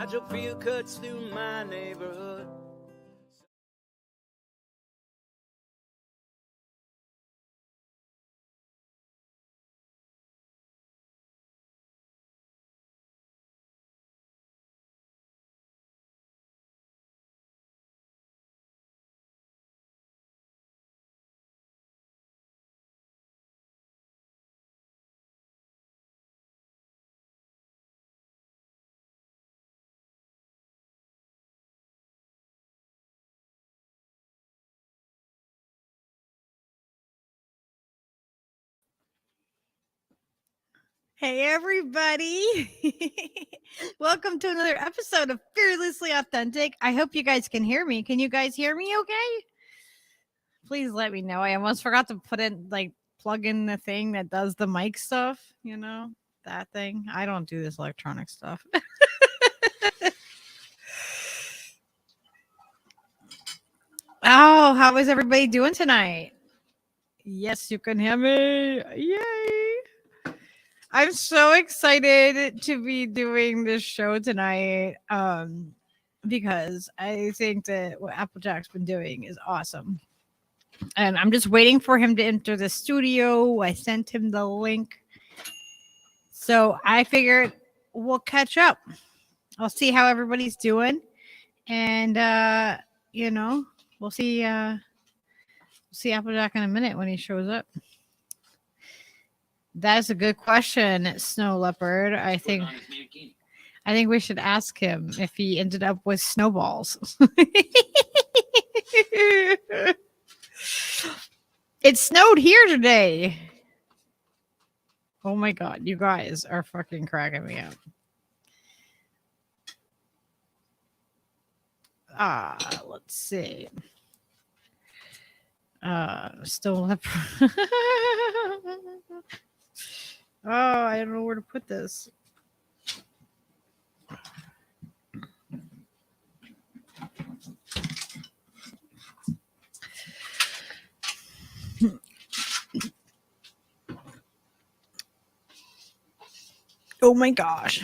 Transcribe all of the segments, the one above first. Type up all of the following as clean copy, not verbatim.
I drove field cuts through my neighborhood. Hey, everybody. Welcome to another episode of Fearlessly Authentic. I hope you guys can hear me. Can you guys hear me okay? Please let me know. I almost forgot to plug in the thing that does the mic stuff, that thing. I don't do this electronic stuff. Oh, how is everybody doing tonight? Yes, you can hear me. Yay. I'm so excited to be doing this show tonight because I think that what Apple Jack's been doing is awesome. And I'm just waiting for him to enter the studio. I sent him the link. So I figured we'll catch up. I'll see how everybody's doing. And, we'll see Apple Jack in a minute when he shows up. That's a good question, Snow Leopard. I think we should ask him if he ended up with snowballs. It snowed here today. Oh my God, you guys are fucking cracking me up. Let's see. Snow Leopard. Oh, I don't know where to put this. Oh my gosh.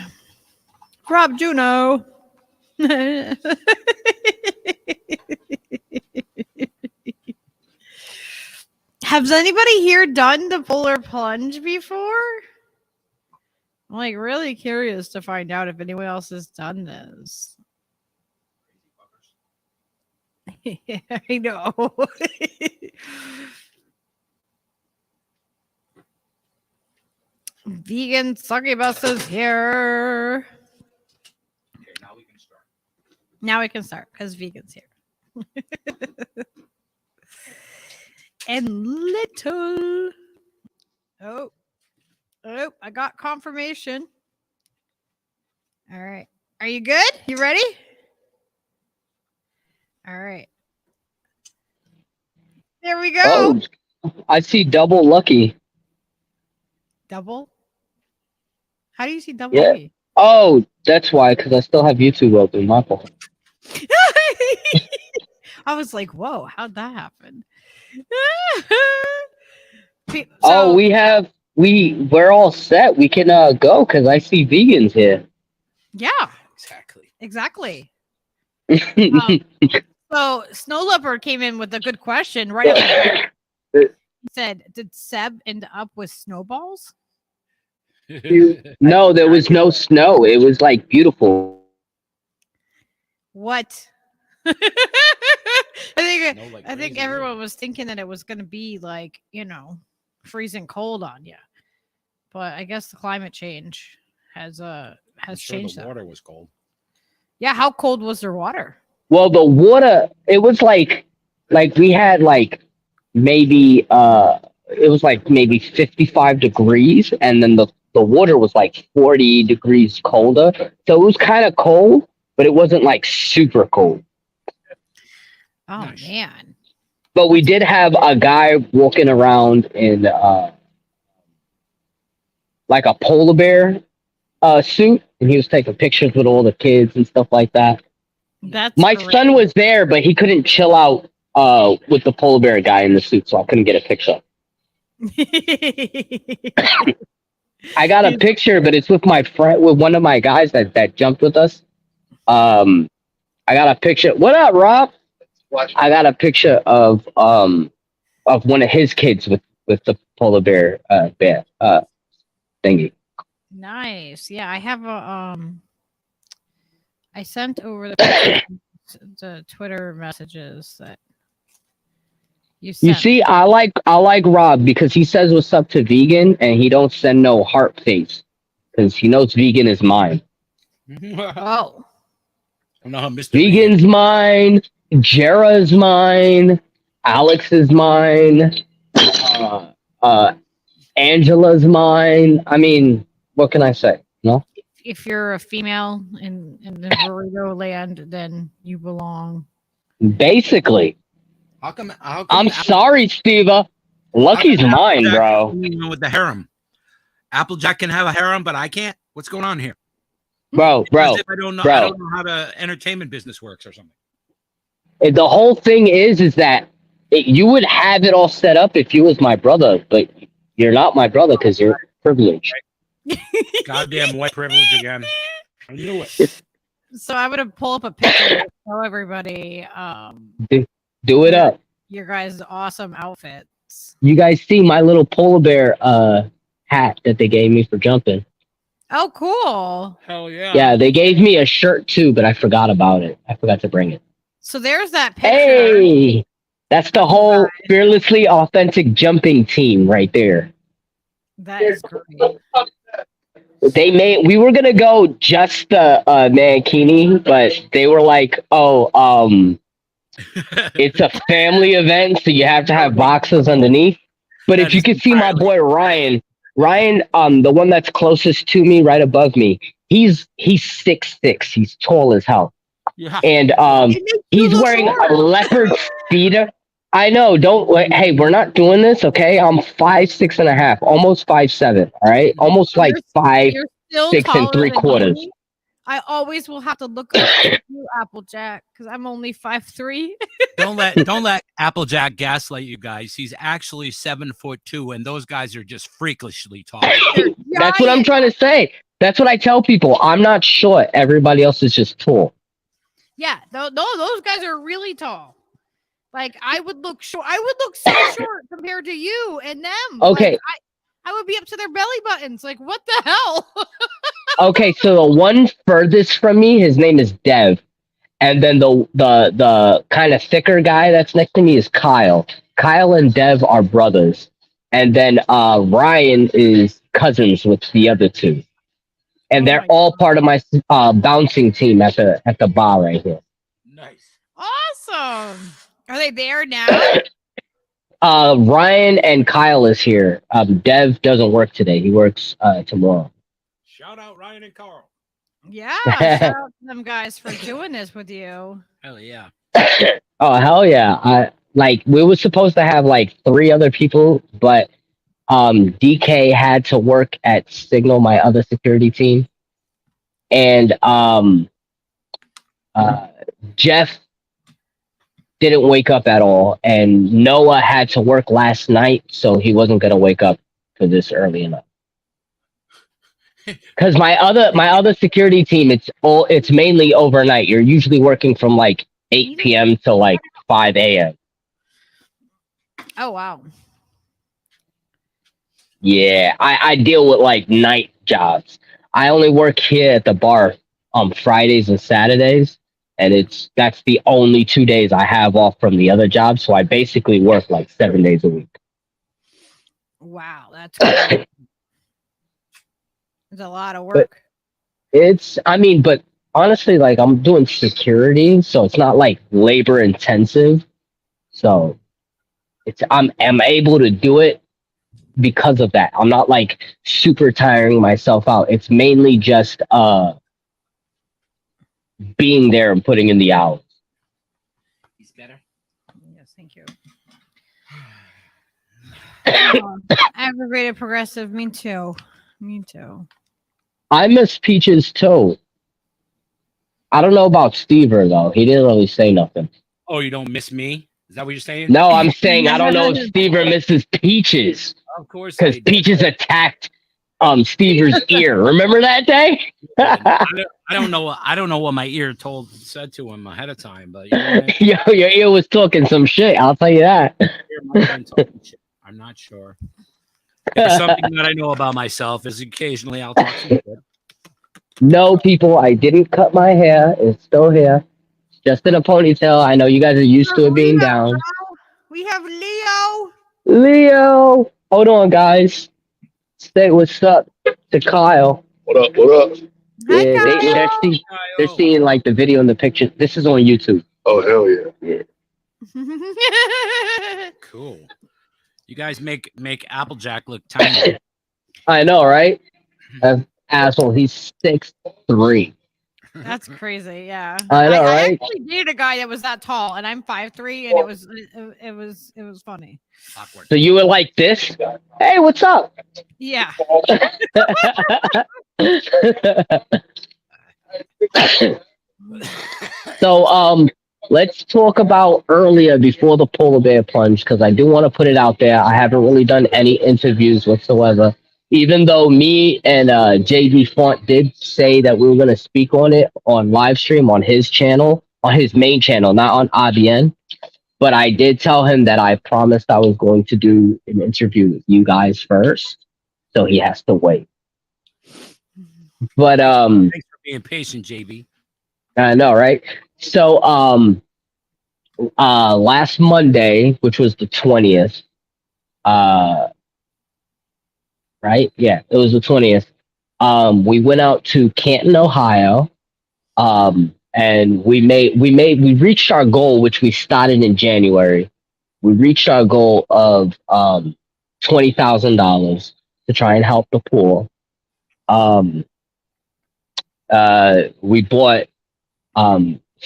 Rob Juno. Has anybody here done the polar plunge before? I'm really curious to find out if anyone else has done this. Yeah, I know. Vegan succubus is here. Okay, now we can start. Now we can start because vegan's here. And little. Oh, I got confirmation. All right. Are you good? You ready? All right. There we go. Oh, I see double lucky. Double? How do you see double? Yeah. E? Oh, that's why, because I still have YouTube open. My fault. I was like, whoa, how'd that happen? We're all set. We can go because I see vegans here. Yeah. Exactly. So Snow Leopard came in with a good question right up. He said, did Seb end up with snowballs? No, there was no snow. It was beautiful. What? I think everyone was thinking that it was going to be freezing cold on you, but I guess the climate change has changed. The water was cold. Yeah, how cold was their water? Well, the water, it was we had maybe it was maybe 55 degrees, and then the water was 40 degrees colder. So it was kind of cold, but it wasn't super cold. Oh, nice. Man. But we did have a guy walking around in a polar bear suit, and he was taking pictures with all the kids and stuff like that. My son was there, but he couldn't chill out with the polar bear guy in the suit, so I couldn't get a picture. I got a picture, but it's with my friend, with one of my guys that jumped with us. I got a picture. What up, Rob? I got a picture of one of his kids with the polar bear thingy. Nice. Yeah, I have a I sent over the pictures to Twitter messages that you You sent. see, I like Rob because he says what's up to vegan and he don't send no heart face because he knows vegan is mine. Oh. I don't know how Mr. Vegan's mine. Jera's mine. Alex is mine. Angela's mine. I mean, what can I say? No. If you're a female in the burrito land, then you belong. Basically. How come I'm sorry, Steva. Lucky's mine, bro. With the harem, Applejack can have a harem, but I can't. What's going on here? Bro. I don't know how the entertainment business works or something. The whole thing is that you would have it all set up if you was my brother, but you're not my brother because you're privileged. Goddamn white privilege again. I knew it. So I'm gonna pull up a picture to show everybody Do it up. your guys' awesome outfits. You guys see my little polar bear hat that they gave me for jumping. Oh, cool. Hell yeah. Yeah, they gave me a shirt too, but I forgot about it. I forgot to bring it. So there's that picture. Hey, that's the whole fearlessly authentic jumping team right there. That is great. We were gonna go just the mankini, but they were like, it's a family event, so you have to have boxes underneath. But if you could see my boy Ryan, the one that's closest to me, right above me, he's 6'6", he's tall as hell. Yeah. And he's wearing a leopard speeder. I know. Hey, we're not doing this, okay? I'm 5'6.5", almost 5'7". All right, almost like 5'6" You're 3/4. I always will have to look up to you, Applejack, because I'm only 5'3". Don't let Applejack gaslight you guys. He's actually 7'2", and those guys are just freakishly tall. That's what I'm trying to say. That's what I tell people. I'm not short. Everybody else is just tall. Yeah, no, those guys are really tall. Like I would look short. I would look so short compared to you and them. Okay. Like, I would be up to their belly buttons. Like, what the hell? Okay, so the one furthest from me, his name is Dev. And then the kind of thicker guy that's next to me is Kyle. Kyle and Dev are brothers. And then Ryan is cousins with the other two. And they're all part of my bouncing team at the bar right here. Nice. Awesome. Are they there now? Ryan and Kyle is here. Dev doesn't work today. He works tomorrow. Shout out Ryan and Carl. Yeah. Shout out to them guys for doing this with you. Hell yeah. Oh hell yeah! We were supposed to have like 3 other people, but DK had to work at Signal, my other security team, and Jeff didn't wake up at all, and Noah had to work last night, so he wasn't gonna wake up for this early enough. Because my other security team, it's mainly overnight. You're usually working from like 8 p.m. to like 5 a.m. Oh wow. Yeah, I deal with like night jobs. I only work here at the bar on Fridays and Saturdays, and that's the only 2 days I have off from the other job. So I basically work like 7 days a week. Wow, that's great. It's a lot of work. But honestly, like I'm doing security, so it's not like labor intensive. So I'm able to do it because of that. I'm not like super tiring myself out. It's mainly just being there and putting in the hours. He's better. Yes, thank you. Aggravated progressive, me too. I miss Peaches too. I don't know about Stever though. He didn't really say nothing. Oh, you don't miss me? Is that what you're saying? No, I'm saying I don't know if Stever misses Peaches. Of course. Because Peaches attacked Stever's ear. Remember that day? I don't know. I don't know what my ear said to him ahead of time, but you know what I mean? Yo, your ear was talking some shit. I'll tell you that. Ear might have been talking shit. I'm not sure. There's something that I know about myself is occasionally I'll talk some shit. No, people, I didn't cut my hair. It's still here. It's just in a ponytail. I know you guys are used to it being down. We have Leo. Leo, hold on, guys. Say what's up to Kyle. What up? What up? Hi, Yeah, Kyle. they're seeing like the video and the picture. This is on YouTube. Oh, hell yeah. Cool. You guys make Applejack look tiny. I know, right? Asshole, he's 6'3". That's crazy. Yeah. I know, I right? actually dated a guy that was that tall, and I'm 5'3", and it was funny. Awkward. So you were like this? Hey, what's up? Yeah. So let's talk about earlier before the polar bear plunge, because I do want to put it out there. I haven't really done any interviews whatsoever, even though me and JD Font did say that we were going to speak on it on live stream on his channel, on his main channel, not on IBN. But I did tell him that I promised I was going to do an interview with you guys first, so he has to wait. But thanks for being patient, JB. I know, right? So last Monday, which was the 20th, right? Yeah, it was the 20th. We went out to Canton, Ohio. And we reached our goal, which we started in January. We reached our goal of $20,000 to try and help the poor. We bought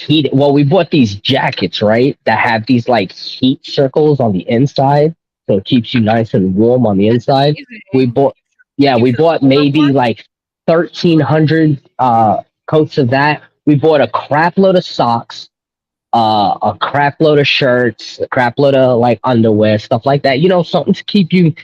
we bought these jackets, right? That have these like heat circles on the inside, so it keeps you nice and warm on the inside. We bought maybe like 1,300 coats of that. We bought a crap load of socks, a crap load of shirts, a crap load of like underwear, stuff like that. You know, something to keep you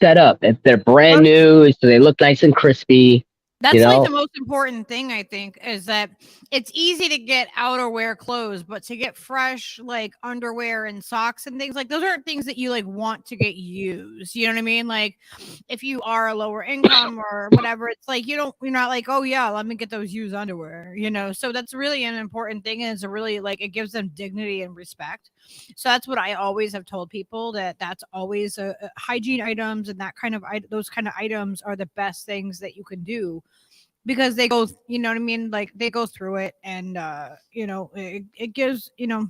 set up. If they're brand new, so they look nice and crispy. That's like the most important thing, I think, is that it's easy to get outerwear clothes, but to get fresh like underwear and socks and things like those aren't things that you like want to get used. You know what I mean? Like if you are a lower income or whatever, it's like you're not like, oh yeah, let me get those used underwear, you know. So that's really an important thing, and it's a really like it gives them dignity and respect. So that's what I always have told people, that's always a hygiene items, and that kind of those kind of items are the best things that you can do. Because they go, you know what I mean? Like they go through it, and you know, it gives, you know,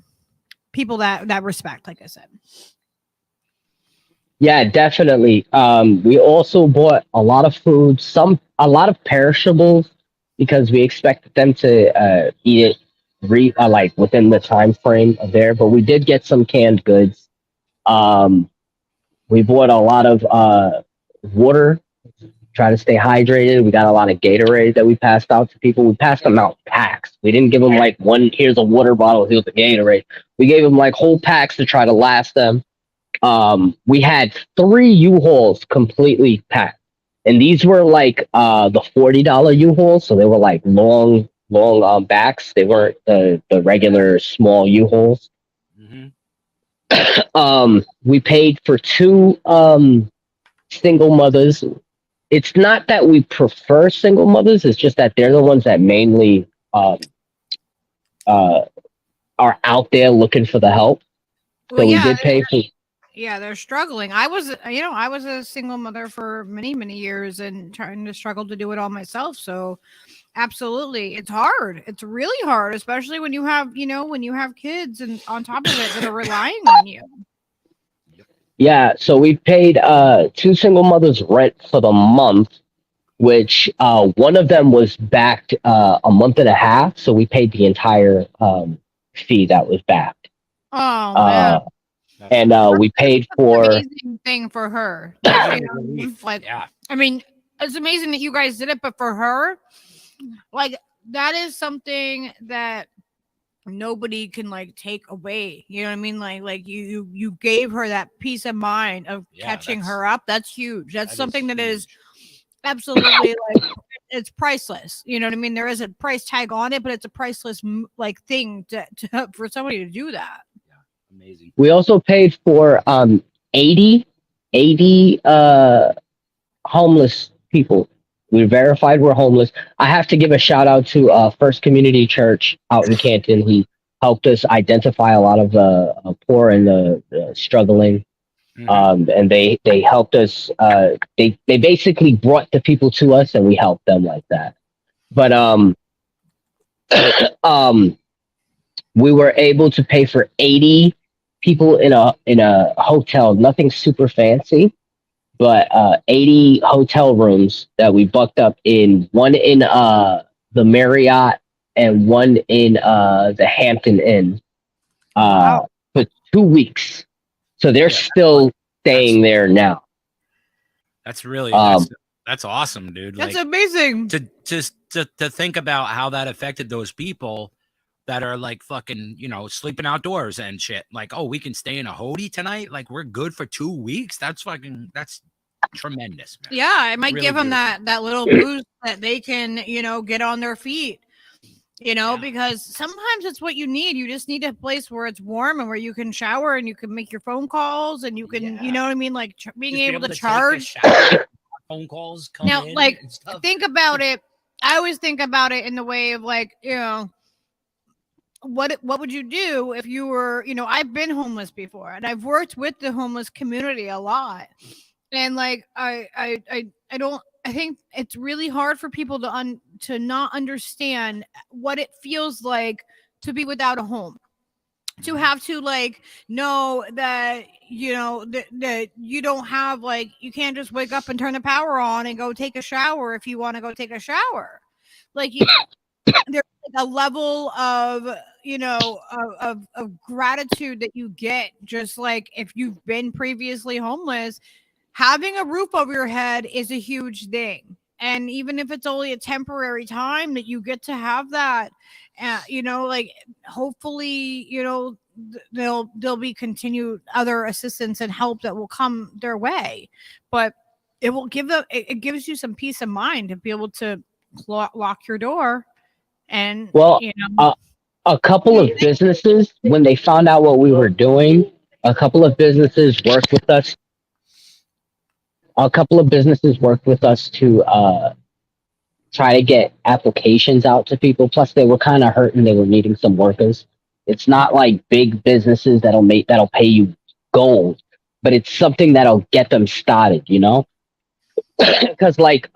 people that respect, like I said. Yeah, definitely. We also bought a lot of food, a lot of perishables, because we expected them to eat it like within the time frame of there. But we did get some canned goods. We bought a lot of water. Try to stay hydrated. We got a lot of Gatorade that we passed out to people. We passed them out packs. We didn't give them like here's a water bottle, here's a Gatorade. We gave them like whole packs to try to last them. We had 3 U-Hauls completely packed. And these were like the $40 U-Hauls. So they were like long backs. They weren't the regular small U-Hauls. Mm-hmm. We paid for 2 single mothers. It's not that we prefer single mothers. It's just that they're the ones that mainly are out there looking for the help. So well, yeah, we did pay for. Yeah, they're struggling. I was a single mother for many, many years and trying to struggle to do it all myself. So absolutely. It's hard. It's really hard, especially when you have kids and on top of it that are relying on you. Yeah, so we paid 2 single mothers rent for the month, which one of them was backed a month and a half, so we paid the entire fee that was backed. Oh man! And we paid for amazing thing for her. Like, yeah. I mean, it's amazing that you guys did it, but for her, like that is something that nobody can like take away. You know what I mean? Like you gave her that peace of mind of catching her up. That's huge. That's something that is absolutely like it's priceless. You know what I mean? There is a price tag on it, but it's a priceless like thing to for somebody to do that. Yeah, amazing. We also paid for 80 homeless people. We verified we're homeless. I have to give a shout out to First Community Church out in Canton. He helped us identify a lot of the poor and the struggling. And they helped us. They basically brought the people to us, and we helped them like that. But we were able to pay for 80 people in a hotel. Nothing super fancy, but 80 hotel rooms that we bucked up in. One in the Marriott and one in the Hampton Inn. For 2 weeks. So they're still staying there now. That's really that's awesome, dude. That's like, amazing. To just to think about how that affected those people that are like fucking, you know, sleeping outdoors and shit. Like, oh, we can stay in a hoagie tonight. Like, we're good for 2 weeks. That's tremendous, man. Yeah, it might Really give them beautiful. that little boost that they can, you know, get on their feet. You know, because sometimes it's what you need. You just need a place where it's warm and where you can shower and you can make your phone calls and you can, you know what I mean? Like being Just able to take a charge. shower, phone calls come Now, in like, and stuff. think about it. I always think about it in the way of like, you know, what would you do if you were, you know, I've been homeless before and I've worked with the homeless community a lot. And like, I think it's really hard for people to not understand what it feels like to be without a home, to have to like know that, you know, that you don't have, like, you can't just wake up and turn the power on and go take a shower if you want to go take a shower. Like, there's like a level of, you know, of gratitude that you get just like if you've been previously homeless. Having a roof over your head is a huge thing. And even if it's only a temporary time that you get to have that, you know, like hopefully, you know, there'll be continued other assistance and help that will come their way. But it will give them, it gives you some peace of mind to be able to lock your door. And, you know, a couple of businesses, when they found out what we were doing, a couple of businesses worked with us. A couple of businesses worked with us to try to get applications out to people. Plus, they were kind of hurting; they were needing some workers. It's not like big businesses that'll pay you gold, but it's something that'll get them started. You know, because like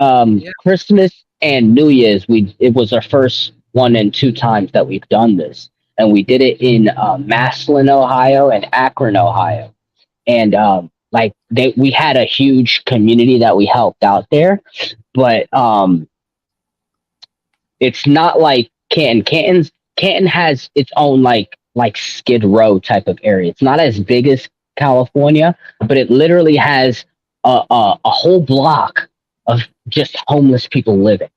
Christmas and New Year's, it was our first 1 and 2 times that we've done this, and we did it in Massillon, Ohio, and Akron, Ohio, and like we had a huge community that we helped out there, but it's not like Canton. Canton has its own like Skid Row type of area. It's not as big as California, but it literally has a whole block of just homeless people living.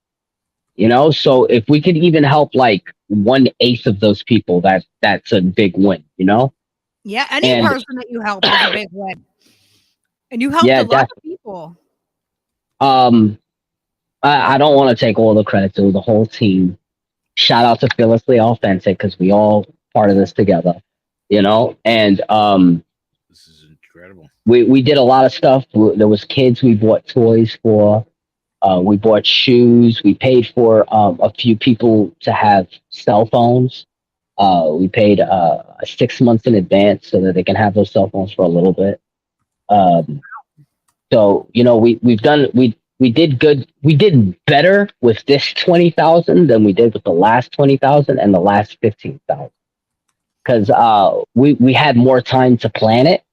You know, so if we could even help like 1/8 of those people, that's a big win. You know. Yeah, any person that you help is a big win. And you helped a lot of people. I don't want to take all the credit to the whole team. Shout out to Fearlessly Authentic because we all part of this together, you know. And this is incredible. We did a lot of stuff. There was kids we bought toys for. We bought shoes. We paid for a few people to have cell phones. We paid 6 months in advance so that they can have those cell phones for a little bit. So, you know, we did good. We did better with this 20,000 than we did with the last 20,000 and the last 15,000. Because we had more time to plan it.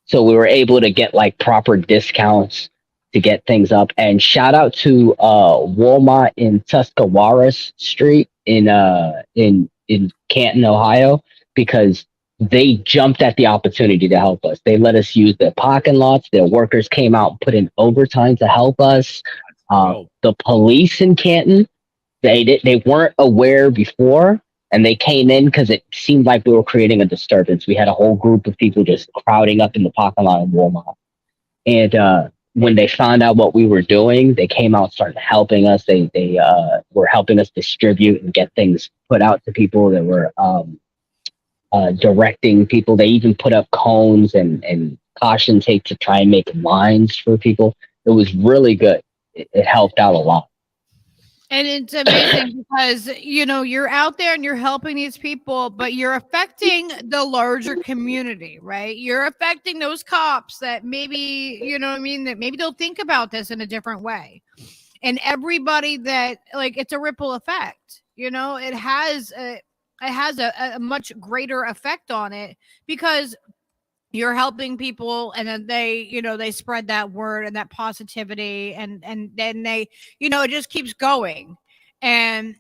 So we were able to get like proper discounts to get things up. And shout out to Walmart in Tuscarawas Street in Canton, Ohio, because they jumped at the opportunity to help us. They let us use their parking lots. Their workers came out and put in overtime to help us. The police in Canton, they weren't aware before, and they came in because it seemed like we were creating a disturbance. We had a whole group of people just crowding up in the parking lot of Walmart. And when they found out what we were doing, they came out and started helping us. They were helping us distribute and get things put out to people. That were directing people. They even put up cones and caution tape to try and make lines for people. It was really good. It helped out a lot. And it's amazing because, you know, you're out there and you're helping these people, but you're affecting the larger community, right? You're affecting those cops that maybe, you know what I mean, that maybe they'll think about this in a different way. And everybody that, like, it's a ripple effect, you know, it has a much greater effect on it because you're helping people, and then they, you know, they spread that word and that positivity, and then they, you know, it just keeps going. And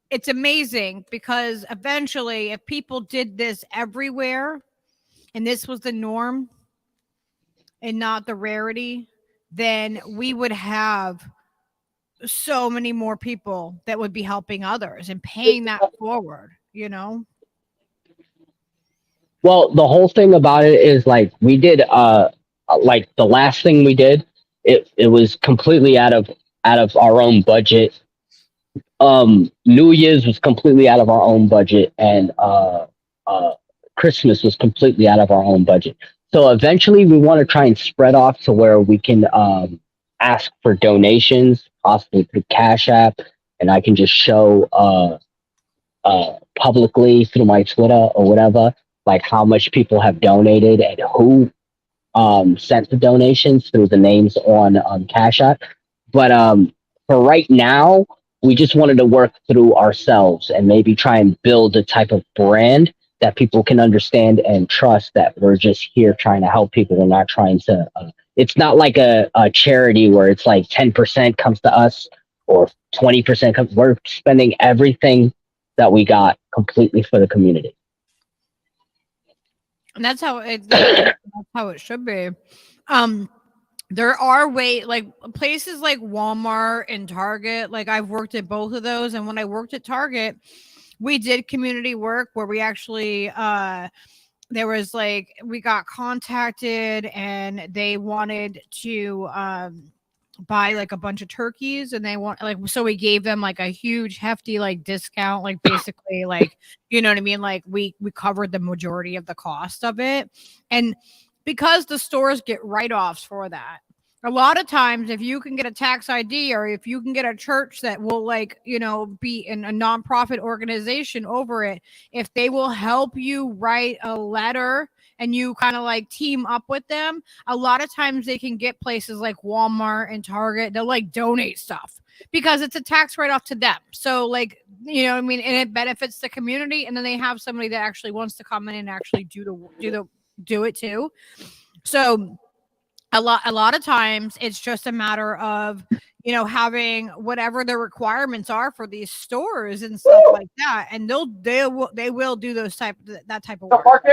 it's amazing because eventually if people did this everywhere and this was the norm and not the rarity, then we would have so many more people that would be helping others and paying that forward, you know. Well, the whole thing about it is like we did like the last thing we did, it was completely out of our own budget. New Year's was completely out of our own budget, and Christmas was completely out of our own budget. So eventually we want to try and spread off to where we can ask for donations, possibly through Cashapp, and I can just show publicly through my Twitter or whatever, like how much people have donated and who sent the donations through the names on Cash App. But for right now, we just wanted to work through ourselves and maybe try and build a type of brand that people can understand and trust, that we're just here trying to help people. We're not trying to, it's not like a charity where it's like 10% comes to us or 20% comes. We're spending everything that we got completely for the community. And that's how it should be. There are like places like Walmart and Target. Like I've worked at both of those, and when I worked at Target, we did community work where we actually there was like, we got contacted and they wanted to buy like a bunch of turkeys, and they want, like, so we gave them like a huge hefty like discount, like basically like, you know what I mean, like we covered the majority of the cost of it. And because the stores get write-offs for that, a lot of times if you can get a tax ID, or if you can get a church that will, like, you know, be in a nonprofit organization over it, if they will help you write a letter and you kind of like team up with them, a lot of times they can get places like Walmart and Target, they'll like donate stuff because it's a tax write-off to them. So like, you know what I mean? And it benefits the community. And then they have somebody that actually wants to come in and actually do it too. So a lot of times it's just a matter of, you know, having whatever the requirements are for these stores and stuff like that. And they will do that type of work.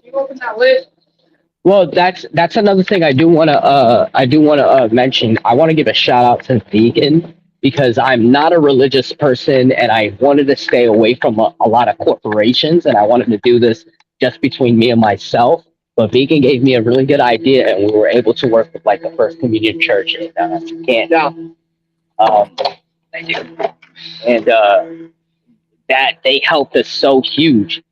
You open that list. Well, that's another thing I do want to mention. I want to give a shout out to Vegan, because I'm not a religious person and I wanted to stay away from a lot of corporations, and I wanted to do this just between me and myself. But Vegan gave me a really good idea, and we were able to work with like the First Communion Church in Canton. Thank you. And that they helped us so huge.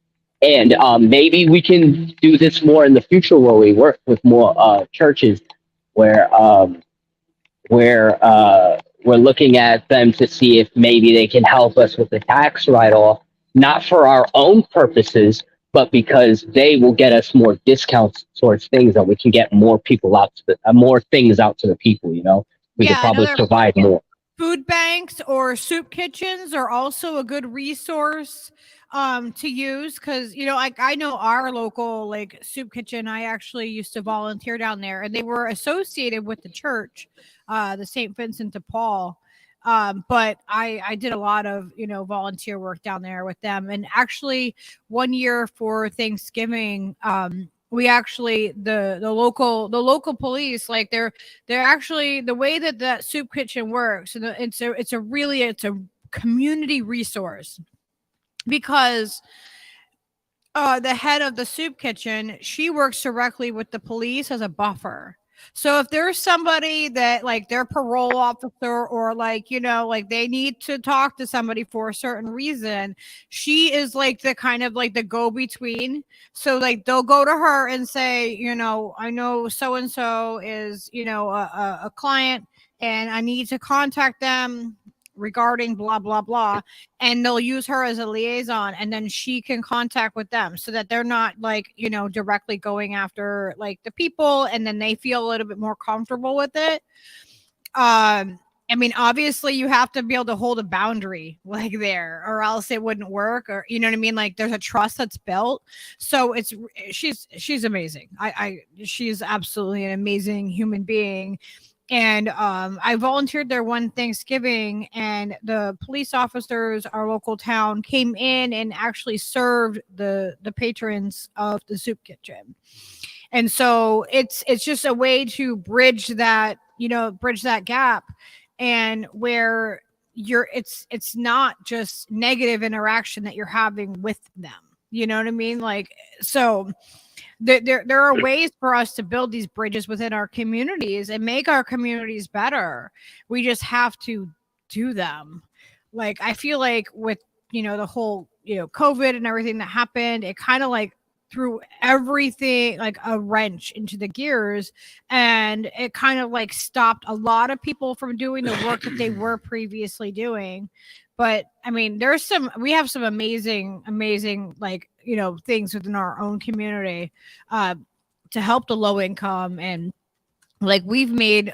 And maybe we can do this more in the future, where we work with more churches where we're looking at them to see if maybe they can help us with the tax write-off, not for our own purposes, but because they will get us more discounts towards things, that we can get more people out to more things out to the people. You know, we could probably provide more. Food banks or soup kitchens are also a good resource to use, because, you know, like I know our local like soup kitchen, I actually used to volunteer down there, and they were associated with the church, the St. Vincent de Paul. But I did a lot of, you know, volunteer work down there with them. And actually one year for Thanksgiving, we actually, the local police, like they're actually, the way that soup kitchen works, and it's a community resource, because the head of the soup kitchen, she works directly with the police as a buffer. So if there's somebody that like their parole officer or like, you know, like they need to talk to somebody for a certain reason, she is like the kind of like the go-between. So like they'll go to her and say, you know, I know so-and-so is, you know, a client and I need to contact them regarding blah blah blah, and they'll use her as a liaison, and then she can contact with them so that they're not like, you know, directly going after like the people, and then they feel a little bit more comfortable with it. I mean, obviously you have to be able to hold a boundary like there, or else it wouldn't work, or you know what I mean, like there's a trust that's built. So she's amazing. She's absolutely an amazing human being. And I volunteered there one Thanksgiving, and the police officers, our local town, came in and actually served the patrons of the soup kitchen. And so it's just a way to bridge that, you know, bridge that gap, and where it's not just negative interaction that you're having with them. You know what I mean? Like, so there are ways for us to build these bridges within our communities and make our communities better. We just have to do them. Like, I feel like with, you know, the whole, you know, COVID and everything that happened, it kind of like threw everything like a wrench into the gears, and it kind of like stopped a lot of people from doing the work that they were previously doing. But I mean, we have some amazing, like, you know, things within our own community to help the low income. And like we've made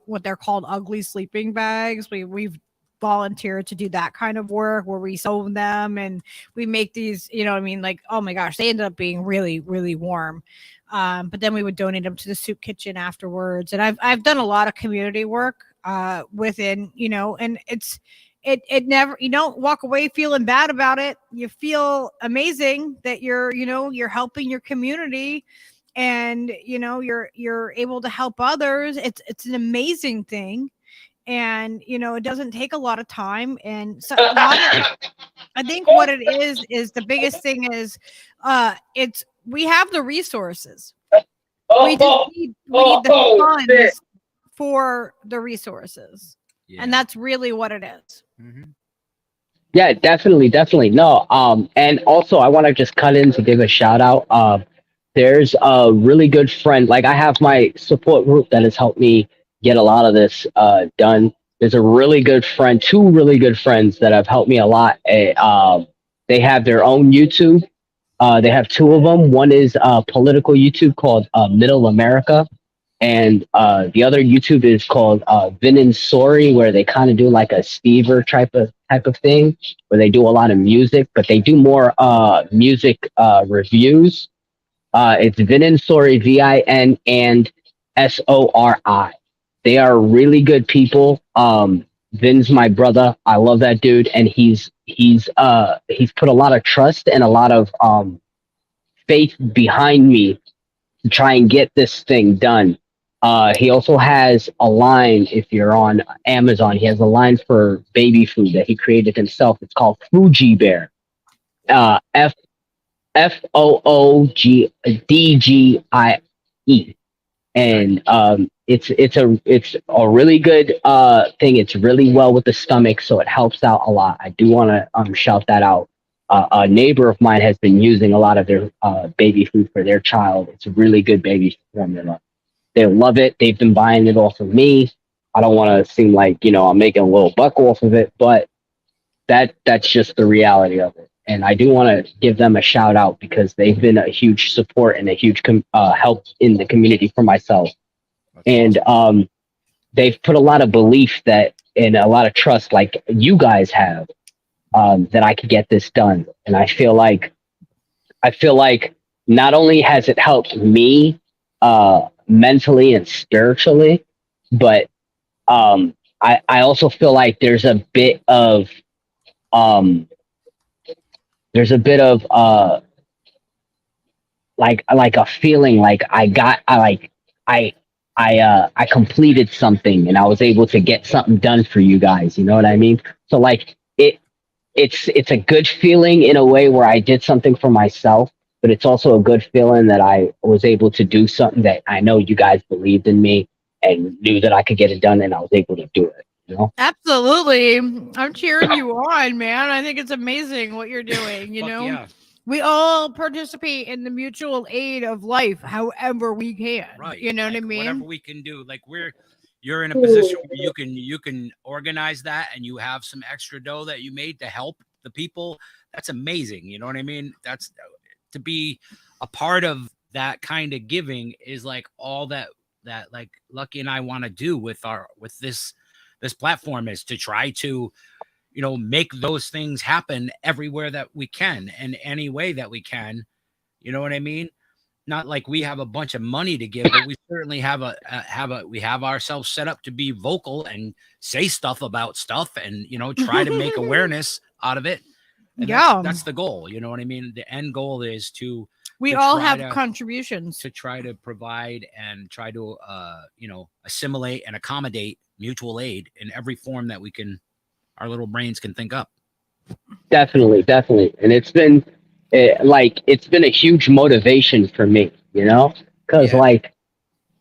what they're called ugly sleeping bags. We've volunteered to do that kind of work where we sew them and we make these, you know what I mean? Like, oh my gosh, they ended up being really, really warm. But then we would donate them to the soup kitchen afterwards. And I've done a lot of community work within, you know, and it never, you don't walk away feeling bad about it. You feel amazing that you're, you know, you're helping your community, and, you know, you're able to help others. It's an amazing thing. And, you know, it doesn't take a lot of time. And so I think what it is the biggest thing is we have the resources. We just need the funds for the resources. Yeah. And that's really what it is. Mm-hmm. Yeah, definitely. No. And also I want to just cut in to give a shout out. There's a really good friend. Like, I have my support group that has helped me get a lot of this done. There's a really good friend, two really good friends that have helped me a lot. They have their own YouTube. They have two of them. One is a political YouTube called Middle America. And the other YouTube is called Vin and Sorry, where they kind of do like a Stever type of thing, where they do a lot of music, but they do more music reviews. It's Vin and Sorry, VIN and SORI. They are really good people. Vin's my brother. I love that dude, and he's put a lot of trust and a lot of faith behind me to try and get this thing done. He also has a line, if you're on Amazon, he has a line for baby food that he created himself. It's called Fuji Bear. FOOGDGIE. And it's a really good thing. It's really well with the stomach, so it helps out a lot. I do want to shout that out. A neighbor of mine has been using a lot of their baby food for their child. It's a really good baby formula. They love it. They've been buying it off of me. I don't want to seem like, you know, I'm making a little buck off of it, but that's just the reality of it. And I do want to give them a shout out because they've been a huge support and a huge help in the community for myself. And they've put a lot of belief and a lot of trust, like you guys have, that I could get this done. And I feel like not only has it helped me mentally and spiritually, but I also feel like there's a bit of like a feeling like I completed something and I was able to get something done for you guys. You know what I mean? So like it's a good feeling in a way where I did something for myself, but it's also a good feeling that I was able to do something that I know you guys believed in me and knew that I could get it done, and I was able to do it. You know? Absolutely. I'm cheering you on, man. I think it's amazing what you're doing. You Fuck know, yeah. we all participate in the mutual aid of life however we can. Right. You know like, what I mean? Whatever we can do. Like you're in a position where you can organize that, and you have some extra dough that you made to help the people. That's amazing. You know what I mean? That's to be a part of that kind of giving is like all that like Lucky and I want to do with this platform, is to try to, you know, make those things happen everywhere that we can and any way that we can. You know what I mean? Not like we have a bunch of money to give, but we certainly we have ourselves set up to be vocal and say stuff about stuff, and, you know, try to make awareness out of it. And that's the goal. You know what I mean? The end goal is we all have contributions to try to provide and try to, you know, assimilate and accommodate mutual aid in every form that our little brains can think up. Definitely. And it's been a huge motivation for me, you know, because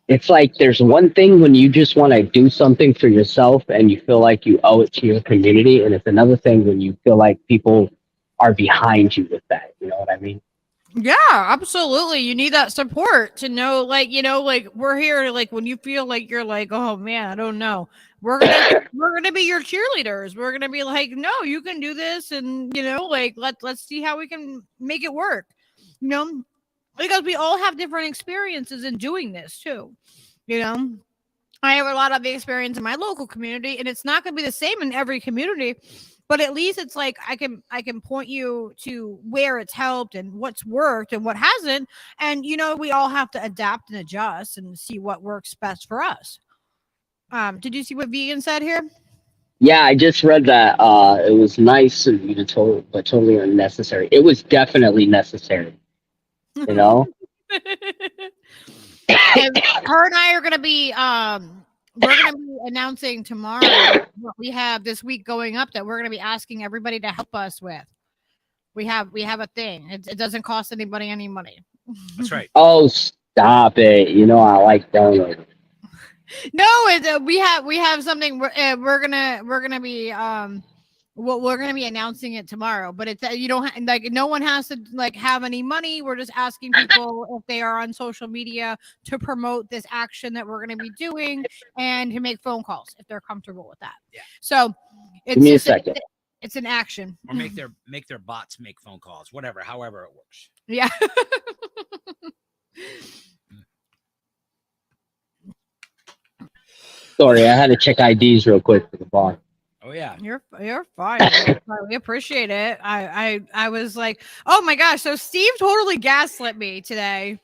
it's like there's one thing when you just want to do something for yourself and you feel like you owe it to your community, and it's another thing when you feel like people are behind you with that. You know what I mean? Yeah, absolutely. You need that support to know, like, you know, like we're here, like when you feel like you're like, oh man, I don't know. We're gonna be your cheerleaders. We're gonna be like, no, you can do this, and you know, like let's see how we can make it work. You know, because we all have different experiences in doing this too. You know, I have a lot of the experience in my local community, and it's not gonna be the same in every community. But at least it's like I can point you to where it's helped and what's worked and what hasn't. And you know, we all have to adapt and adjust and see what works best for us. Did you see what Vegan said here? Yeah, I just read that. It was nice of you to but totally unnecessary. It was definitely necessary. You know? And her and I are gonna be we're going to be announcing tomorrow what we have this week going up that we're going to be asking everybody to help us with. We have a thing. It doesn't cost anybody any money. That's right. Oh, stop it! You know I like downloading. No, we have something. We're gonna be we're gonna be announcing it tomorrow. But it's you don't like no one has to like have any money. We're just asking people if they are on social media to promote this action that we're gonna be doing and to make phone calls if they're comfortable with that. Yeah. So it's Give me a second. It's an action. Or make their bots make phone calls, however it works. Yeah. Sorry, I had to check IDs real quick for the bar. Oh yeah, you're fine. We appreciate it. I was like, oh my gosh! So Steve totally gaslit me today.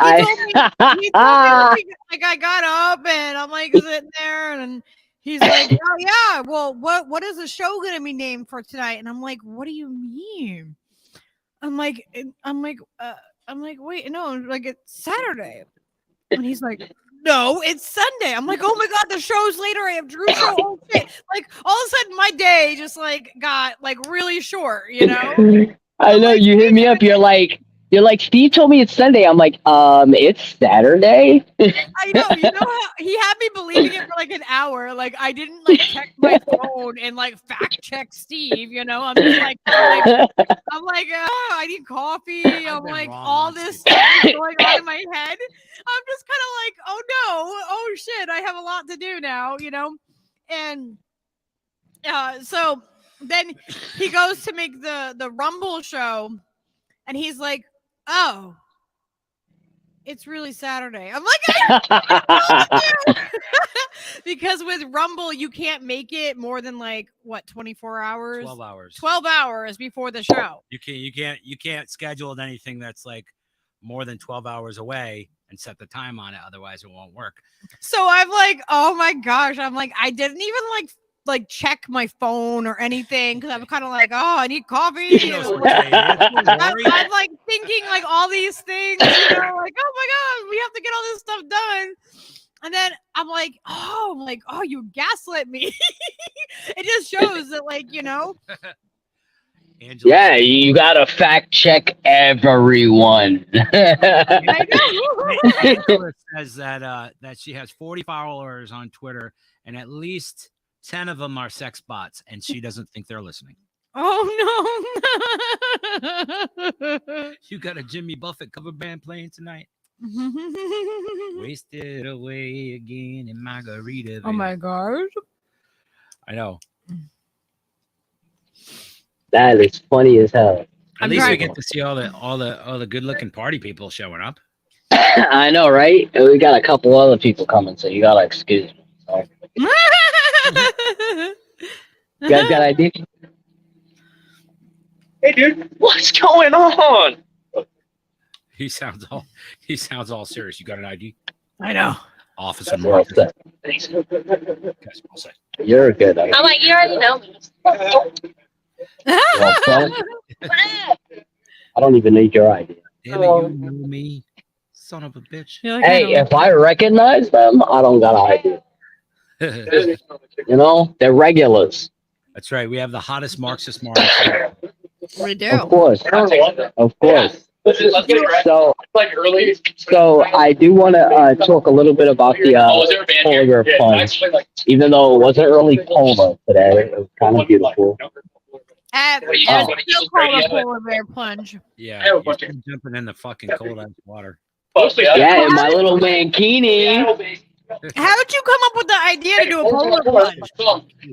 He told me like I got up and I'm like sitting there and he's like, oh yeah, well what is the show gonna be named for tonight? And I'm like, what do you mean? I'm like, wait, no, like it's Saturday. And he's like, no, it's Sunday. I'm like, oh my god, the show's later. I have Drew show. Oh shit! Like all of a sudden, my day just like got like really short. You know? I know. Like, you hit me up. You're like, Steve told me it's Sunday. I'm like, it's Saturday. I know. You know how he had me believing it for like an hour. Like I didn't like check my phone and like fact check Steve. You know, I'm just like I'm like, oh, I need coffee. I'm like, all this stuff is going on in my head. I'm just kind of like, oh no, oh shit, I have a lot to do now. You know, and so then he goes to make the Rumble show, and he's like, oh, it's really Saturday. I'm like, because with Rumble, you can't make it more than like what 24 hours, 12 hours, 12 hours before the show. You can't schedule anything that's like more than 12 hours away and set the time on it. Otherwise it won't work. So I'm like, oh my gosh. I'm like, I didn't even like check my phone or anything because I'm kind of like, oh, I need coffee. I'm like thinking like all these things, you know, like, oh my god, we have to get all this stuff done. And then I'm like, oh, you gaslit me. It just shows that, like, you know, Angela Yeah, you gotta fact check everyone. I know. Angela says that she has 40 followers on Twitter, and at least 10 of them are sex bots, and she doesn't think they're listening. Oh no. You got a Jimmy Buffett cover band playing tonight. Wasted away again in Margarita. Oh my god. I know. That is funny as hell. At least we get to see all the good looking party people showing up. I know, right? We got a couple other people coming, so you gotta excuse me. Sorry. You guys got ID? Hey, dude, what's going on? He sounds all serious. You got an ID? I know. Officer Well Marcus. said. Guys, well said. You're good. I'm like, you already know me. Well said. I don't even need your ID. Damn it, you know me, son of a bitch. You're like, Hey, if I recognize them, I don't got an ID. You know, they're regulars. That's right. We have the hottest Marxist Marx. we do. Of course. Of course. Let's get it right. So, Like early. so I do want to talk a little bit about the Oh, is there a band here? polar bear plunge. Even though it wasn't really polar today, it was kind of beautiful. Still call a polar bear plunge. Yeah, you're still jumping in the fucking cold ass water. Yeah, in my little mankini. How did you come up with the idea to do a polar plunge?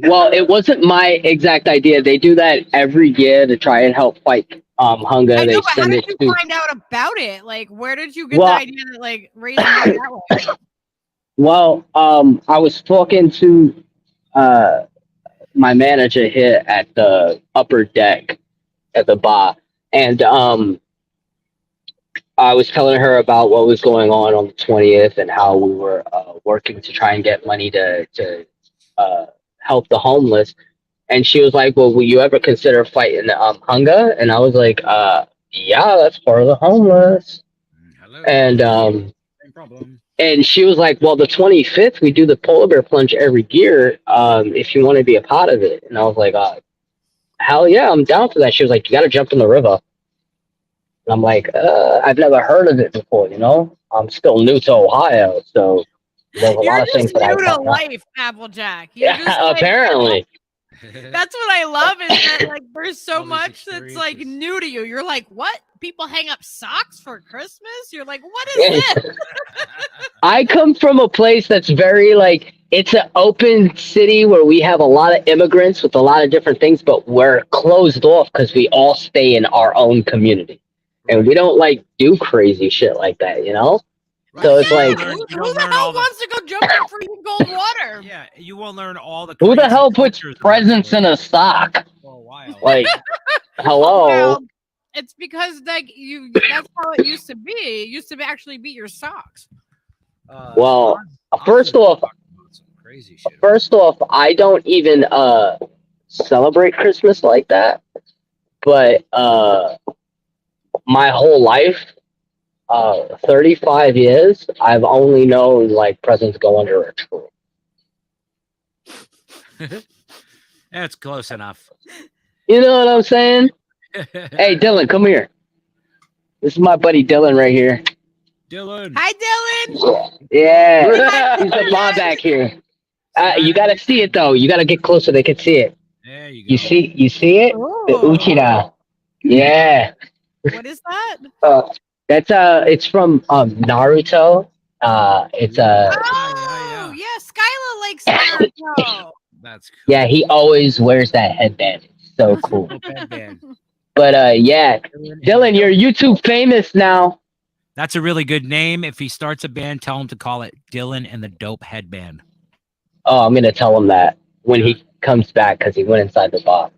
Well, it wasn't my exact idea. They do that every year to try and help fight hunger. I They know, but how send did it you to. find out about it? Like, where did you get Well- the idea to like raise money that way? Well, I was talking to my manager here at the upper deck at the bar, and I was telling her about what was going on the 20th and how we were working to try and get money to help the homeless. And she was like, "Well, will you ever consider fighting hunger?" And I was like, "Yeah, that's part of the homeless." Hello. And Same problem. and she was like, "Well, the 25th we do the polar bear plunge every year. If you want to be a part of it." And I was like, "Hell yeah, I'm down for that." She was like, "You got to jump in the river." And I'm like, I've never heard of it before, you know? I'm still new to Ohio, so there's a You're lot of things just that I new to don't know. life, Applejack. You're Yeah, just, like, apparently. That's what I love is that like there's so All these much that's like experiences. new to you. You're like, what? People hang up socks for Christmas? You're like, what is this? I come from a place that's very like, it's an open city where we have a lot of immigrants with a lot of different things, but we're closed off because we all stay in our own community. And we don't like do crazy shit like that, you know? So it's like, Who the hell wants to go jump in freezing cold water? Yeah, you won't learn all the. who the crazy hell puts cultures around presents the in a sock? for a while. Like, hello? Well, it's because like that's how it used to be. It used to actually be your socks. Well, first off, some crazy shit. First off, I don't even celebrate Christmas like that. But my whole life, 35 years, I've only known like presents go under a tree. That's close enough. You know what I'm saying? Hey, Dylan, come here. This is my buddy Dylan right here. Dylan. Hi, Dylan. Yeah, he's the mom back here. You gotta see it though. You gotta get closer. They can see it. There you go. You see it? The Ooh. Uchida. Yeah. What is that? That's it's from Naruto. It's Oh, yeah. Skyla likes Naruto. That's cool. yeah, he always wears that headband. It's so cool. Dope headband. But yeah, Dylan, you're YouTube famous now. That's a really good name. If he starts a band, tell him to call it Dylan and the Dope Headband. Oh, I'm gonna tell him that when he comes back because he went inside the box.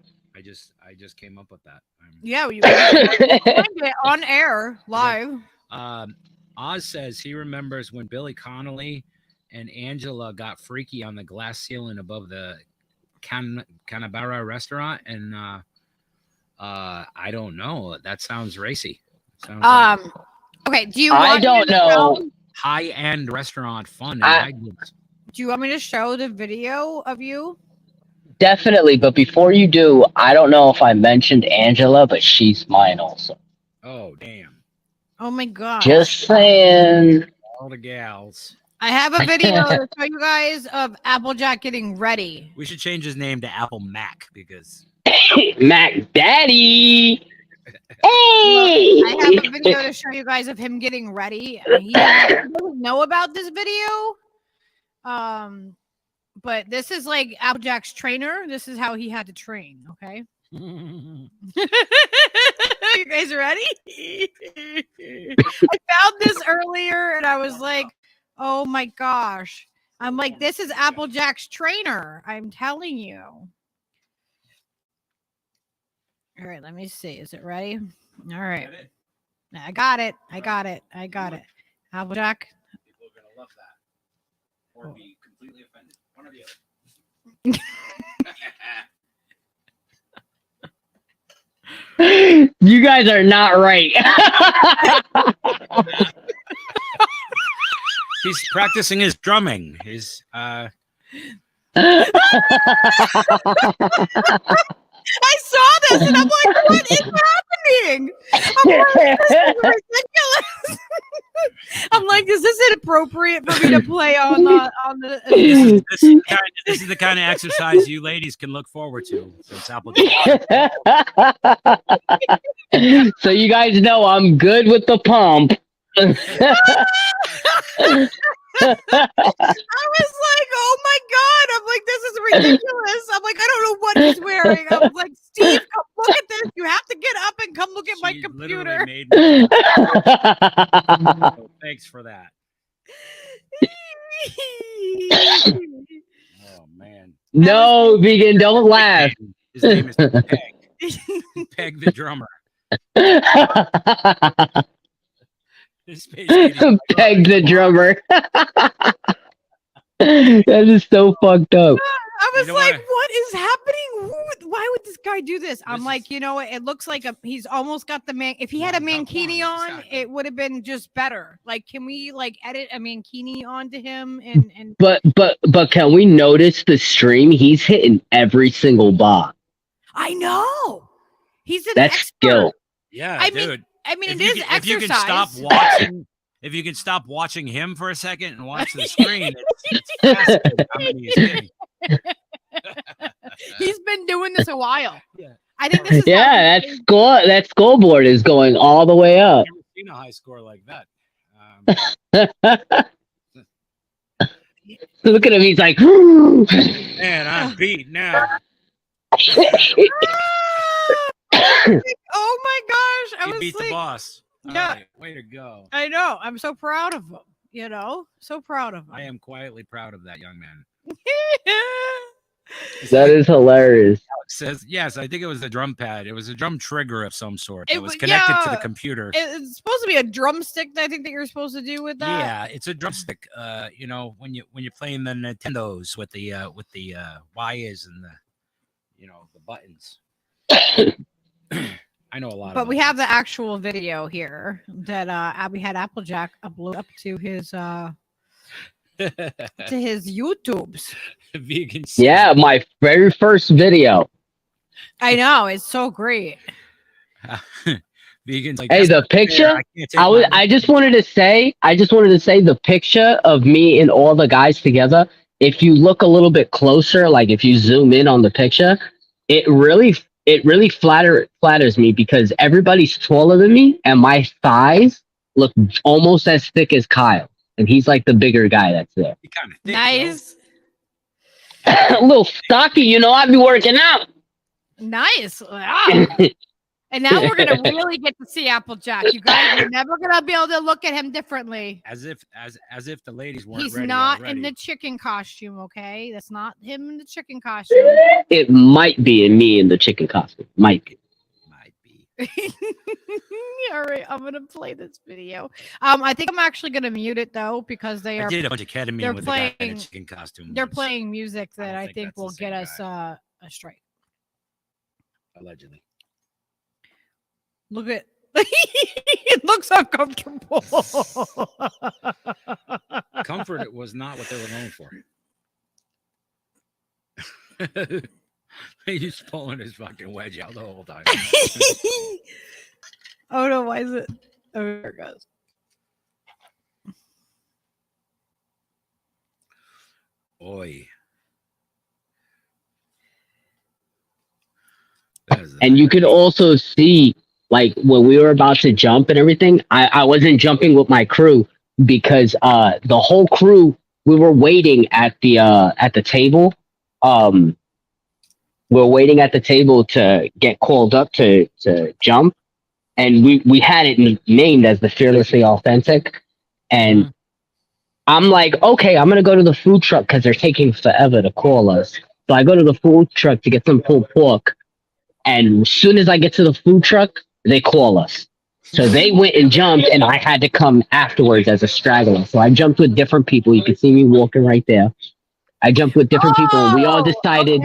I just came up with that. Yeah, you can find it on air live. Oz says he remembers when Billy Connolly and Angela got freaky on the glass ceiling above the Canabara restaurant, and I don't know. That sounds racy. Sounds like Okay, do you I want don't me to know. show- high-end restaurant fun. I- do you want me to show the video of you? Definitely, but before you do, I don't know if I mentioned Angela, but she's mine also. Oh damn! Oh my god. Just saying. All the gals. I have a video to show you guys of Applejack getting ready. We should change his name to Apple Mac because Mac Daddy. Hey! I have a video to show you guys of him getting ready. He doesn't know about this video. But this is like Applejack's trainer. This is how he had to train, okay? You guys ready? I found this earlier and I was like, oh my gosh. I'm like, this is Applejack's trainer. I'm telling you. All right, let me see. Is it ready? All right. I got it. Applejack. people are gonna love that or be completely offended. One or the other. You guys are not right. He's practicing his drumming. His I saw this and I'm like, what is happening? I'm like, this is ridiculous. I'm like, is this inappropriate for me to play on the this is the kind of exercise you ladies can look forward to. So it's Applejack. So you guys know I'm good with the pump. I was like, oh my god. I'm like, this is ridiculous. I'm like, I don't know what he's wearing. I was like, Steve, come look at this. You have to get up and come look at my She computer. literally made me laugh. So thanks for that. Oh man. No, vegan, don't laugh. His name is Peg. Peg the drummer. His face getting- Peg the drummer. That is so fucked up. I was You know like, what? what is happening? Why would this guy do this? I'm This like, is- you know what? It looks like he's almost got the man. If he had a Lined up mankini line, on, exactly. it would have been just better. Like, can we like edit a mankini onto him? And But can we notice the stream? He's hitting every single bot. I know he's an That's expert. skill. Yeah, I mean, dude. it is exercise. If you can stop watching, if you can stop watching him for a second and watch the screen, it's fascinating how many he's hitting. He's been doing this a while. Yeah. I think this is Yeah, that scoreboard is going all the way up. I've never seen a high score like that. Look at him. He's like, Man, I'm beat now. oh my gosh! I He was beat like, the boss. All Yeah. right, way to go. I know. I'm so proud of him. You know, so proud of him. I am quietly proud of that young man. that is hilarious. Alex says, yes, I think it was a drum pad. It was a drum trigger of some sort It that was was- connected to the yeah. computer. It's supposed to be a drumstick. I think that you're supposed to do with that. Yeah, it's a drumstick. You know, when you're playing the Nintendos with the wires and the buttons. I know a lot. But we have the actual video here that we had Applejack upload up to his YouTubes. vegan. Yeah, my very first video. I know, it's so great. Vegans like, Hey, "That's the not fair. picture. I can't take my I just wanted to say the picture of me and all the guys together. If you look a little bit closer, like if you zoom in on the picture, it really flatters me because everybody's taller than me and my thighs look almost as thick as Kyle, and he's like the bigger guy that's there. He kind of thick, Nice. A little stocky, I'd be working out. Nice. Wow. And now we're gonna really get to see Applejack. You guys are never gonna be able to look at him differently. As if the ladies weren't He's ready not already. in the chicken costume, okay? That's not him in the chicken costume. It might be in me in the chicken costume. Might be. Might be. All right, I'm gonna play this video. I think I'm actually gonna mute it though because I did a bunch of ketamine they're with a guy in playing- a chicken costume. they're once, playing music I that don't I think think that's the will same get us guy. a strike. allegedly. Look at it looks uncomfortable. Comfort it was not what they were known for. He's pulling his fucking wedge out the whole time. Oh no, why is it? Oh, there it goes. Oi. And you could also see, like, when we were about to jump and everything, I wasn't jumping with my crew because the whole crew, we were waiting at the table. We're waiting at the table to get called up to jump. And we had it named as the Fearlessly Authentic. And I'm like, okay, I'm going to go to the food truck because they're taking forever to call us. So I go to the food truck to get some pulled pork. And as soon as I get to the food truck, they call us. So they went and jumped, and I had to come afterwards as a straggler. So I jumped with different people. You can see me walking right there. I jumped with different people, and we all decided.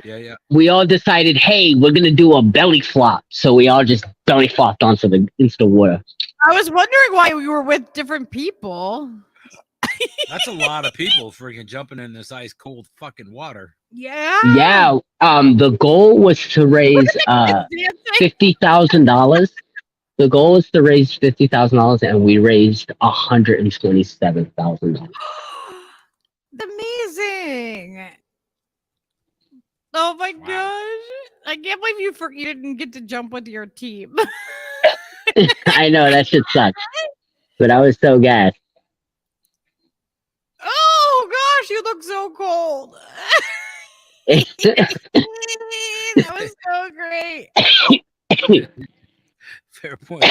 Yeah. We all decided, hey, we're gonna do a belly flop. So we all just belly flopped into the water. I was wondering why we were with different people. That's a lot of people freaking jumping in this ice cold fucking water. Yeah. Yeah. The goal was to raise $50,000. The goal was to raise $50,000, and we raised $127,000. Amazing. Oh my gosh. I can't believe you didn't get to jump with your team. I know that shit sucks, but I was so gassed. Oh gosh, you look so cold. That was so great. Fair point.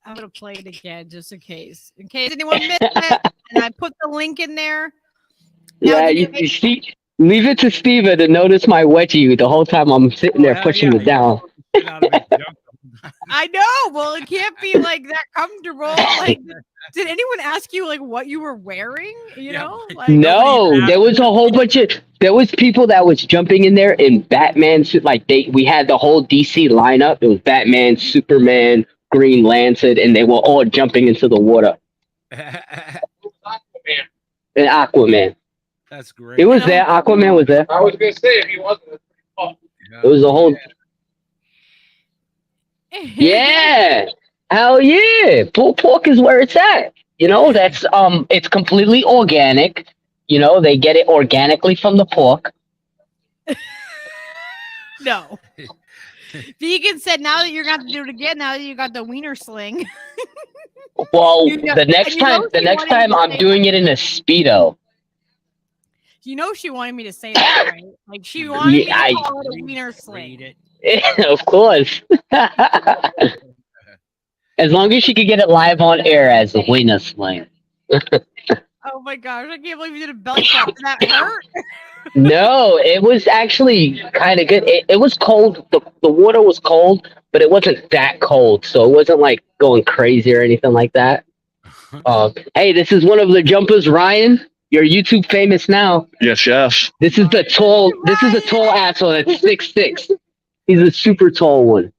I'm gonna play it again just in case anyone missed it. And I put the link in there. Now, Yeah, you see, leave it to Steven to notice my wedgie the whole time I'm sitting there pushing it down. I know. Well, it can't be like that comfortable. Like, did anyone ask you like what you were wearing? You know? Like, no, there was a whole bunch of people that was jumping in there in Batman suit. Like we had the whole DC lineup. It was Batman, Superman, Green Lantern, and they were all jumping into the water. And Aquaman. That's great. It was there. Aquaman was there. I was gonna say if he wasn't. It was a whole. Yeah. Hell yeah. Pulled pork is where it's at. You know, that's it's completely organic. You know, they get it organically from the pork. No. Vegan said now that you're going to do it again, now that you got the wiener sling. Well, the next time I'm doing it in a Speedo. You know she wanted me to say that, right? Like she wanted me to call it a wiener sling. Of course. As long as she could get it live on air as a wiener sling. Oh my gosh, I can't believe you did a belly flop. Did that hurt? No, it was actually kind of good. It was cold. The water was cold, but it wasn't that cold. So it wasn't like going crazy or anything like that. Hey, this is one of the jumpers, Ryan. You're YouTube famous now. Yes, yes. This is a tall asshole that's 6'6". He's a super tall one.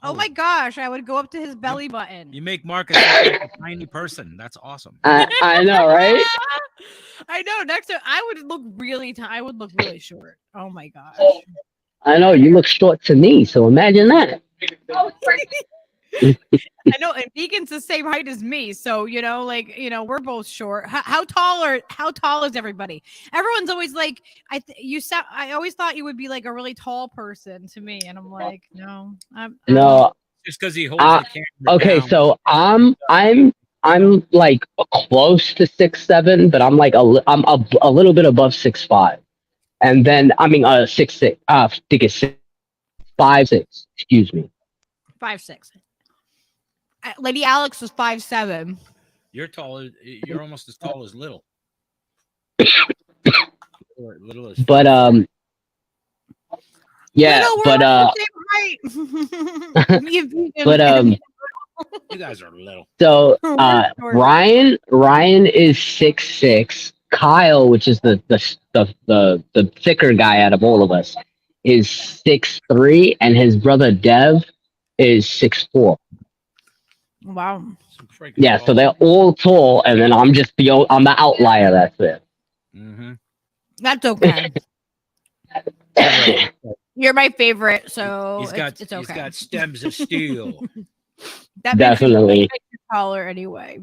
Oh my gosh, I would go up to his belly button. You make Marcus like a tiny person. That's awesome. I know, right? I know. Next time, I would look really short. Oh my gosh. I know you look short to me, so imagine that. I know, and Vegan's the same height as me, so we're both short. How tall is everybody? Everyone's always like, I always thought you would be like a really tall person to me, and I'm like, no, no. Just because he holds the camera. Okay, down. so I'm like close to 6'7", but I'm like I'm a little bit above 6'5", and then 6'6". I think it's 5'6". Excuse me. 5'6". Lady Alex was 5'7". You're tall. You're almost as tall as Little. Little as. But yeah, Little, but you guys are little. So Ryan is 6'6". Kyle, which is the thicker guy out of all of us, is 6'3", and his brother Dev is 6'4". Wow. Yeah, so they're all tall, and then I'm the outlier. That's it. Mm-hmm. That's okay. Right. You're my favorite, so He's got it's okay. he's got stems of steel. That Definitely. makes you taller anyway.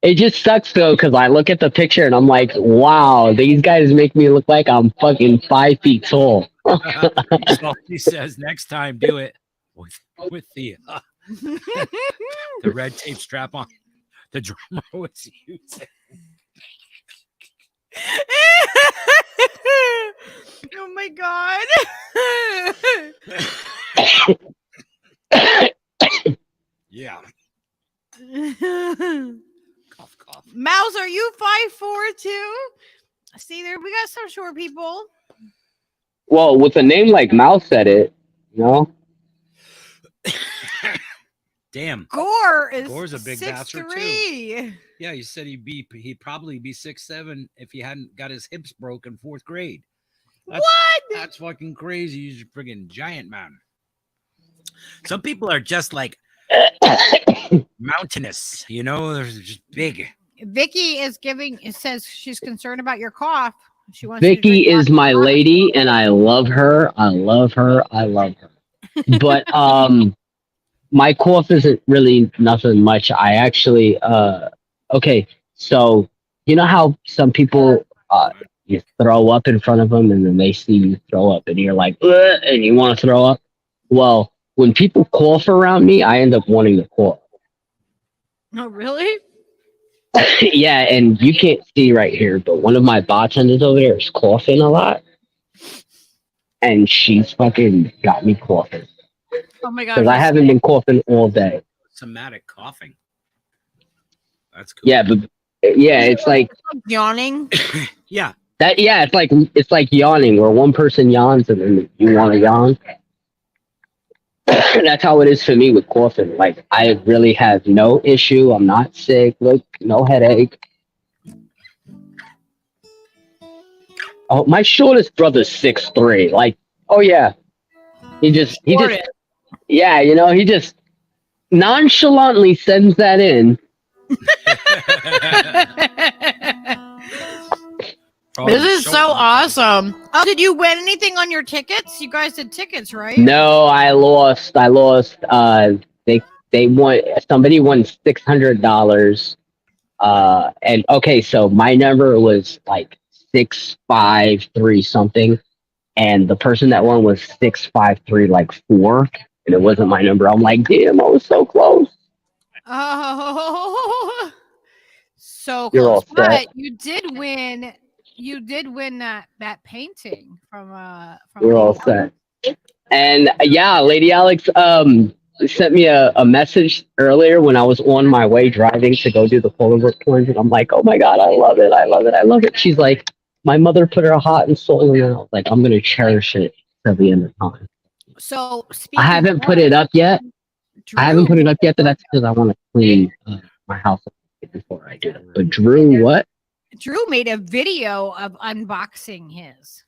It just sucks though, because I look at the picture and I'm like, wow, these guys make me look like I'm fucking 5 feet tall. So he says next time do it with the red tape strap on the drummer was using. Oh my god. Yeah. Cough, cough. Mouse, are you 5'4" too? See there, we got some short people. Well, with a name like Mouse said it, you know? Damn. Gore's a big bastard too. 6'3". Yeah, you said he'd probably be 6'7" if he hadn't got his hips broke in 4th grade. What? That's fucking crazy. He's a friggin' giant man. Some people are just like mountainous, you know, they're just big. Vicky is giving. It says she's concerned about your cough. She wants. you to Vicky drink is lots my of water. lady, and I love her. I love her. I love her. But my cough isn't really nothing much. I actually okay. So you know how some people you throw up in front of them, and then they see you throw up, and you're like, "Ugh," and you want to throw up. Well, when people cough around me, I end up wanting to cough. Oh, really? Yeah, and you can't see right here, but one of my bartenders over there is coughing a lot, and she's fucking got me coughing Oh my god. because I haven't been coughing all day. Somatic coughing. That's cool. Yeah, but yeah, it's like yawning. Yeah. that. Yeah, it's like yawning, where one person yawns and then you want to yawn. That's how it is for me with coughing. Like I really have no issue. I'm not sick. Look, no headache. Oh, my shortest brother's 6'3". Like, oh yeah, he just, yeah, you know, he just nonchalantly sends that in. This is so awesome. Oh, did you win anything on your tickets? You guys did tickets, right? No, I lost. They won. Somebody won $600. And okay, so my number was like 653 something, and the person that won was 653 like 4, and it wasn't my number. I'm like, damn, I was so close. Oh, so You're all close. set. But you did win. You did win that painting from We're all set. And yeah, Lady Alex sent me a message earlier when I was on my way driving to go do the polar bear plunge, and I'm like, oh my god, I love it, I love it, I love it. She's like, my mother put her heart and soul in it. I was like, I'm gonna cherish it till the end of time. So I haven't put it up yet. Drew, I haven't put it up yet, but that's because I want to clean my house before I do it. But Drew, what? Drew made a video of unboxing his.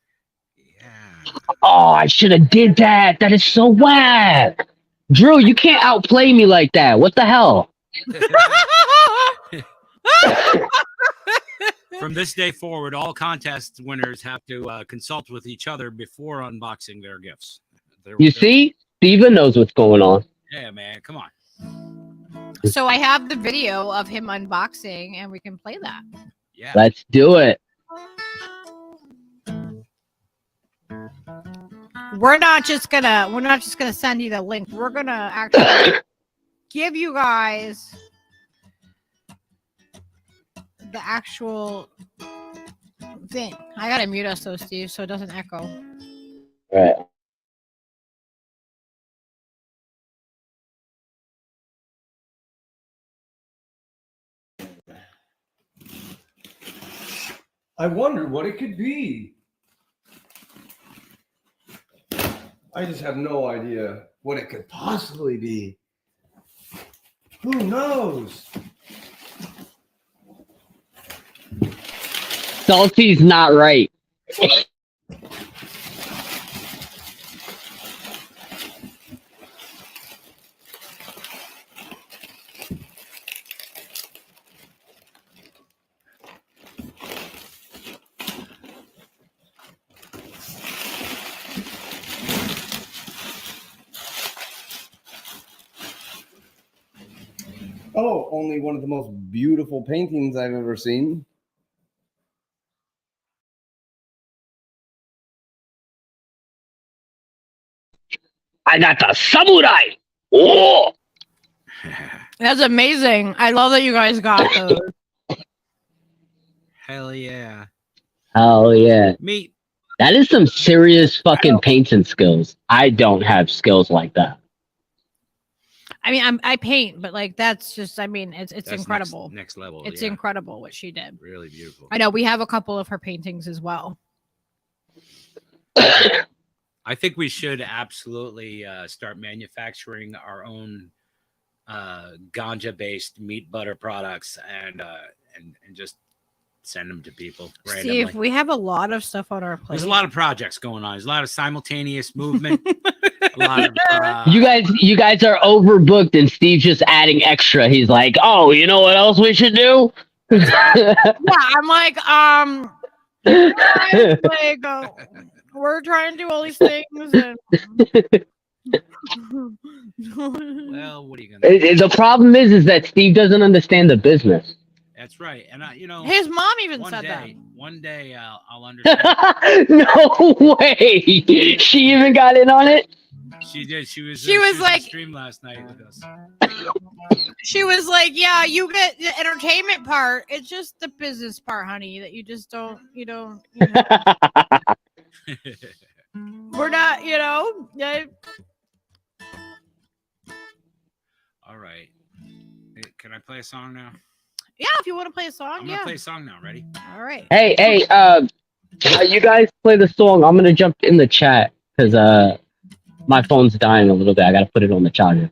Yeah. Oh, I should have did that. That is so whack. Drew, you can't outplay me like that. What the hell? From this day forward, all contest winners have to consult with each other before unboxing their gifts. You see? Steven knows what's going on. Yeah, man. Come on. So I have the video of him unboxing, and we can play that. Yeah. Let's do it. We're not just gonna send you the link. We're gonna actually give you guys the actual thing. I gotta mute us though, Steve, so it doesn't echo. All right. I wondered what it could be. I just have no idea what it could possibly be. Who knows? Salty's not right. Oh, only one of the most beautiful paintings I've ever seen. I got the samurai. Oh, That's amazing. I love that you guys got those. Hell yeah. hell yeah. Me. That is some serious fucking painting skills. I don't have skills like that. I mean, I paint, but like that's just. I mean, it's That's incredible. Next level. It's yeah. incredible what she did. Really beautiful. I know we have a couple of her paintings as well. I think we should absolutely start manufacturing our own ganja-based meat butter products and just send them to people randomly. Steve, we have a lot of stuff on our plate. There's a lot of projects going on. There's a lot of simultaneous movement. A lot of, You guys are overbooked, and Steve's just adding extra. He's like, "Oh, you know what else we should do?" Yeah, I'm like, we're trying to do all these things, and well, what are you gonna do? The problem is that Steve doesn't understand the business. That's right, and you know, his mom even one said day, one day I'll understand. No way. She even got in on it. She did. She was like, on stream last night with us. She was like, "Yeah, you get the entertainment part. It's just the business part, honey, that you just don't. You know. We're not. You know. Yeah." All right. Hey, can I play a song now? Yeah, if you want to play a song, I'm gonna play a song now. Ready? All right. Hey, you guys play the song. I'm gonna jump in the chat because my phone's dying a little bit. I gotta put it on the charger.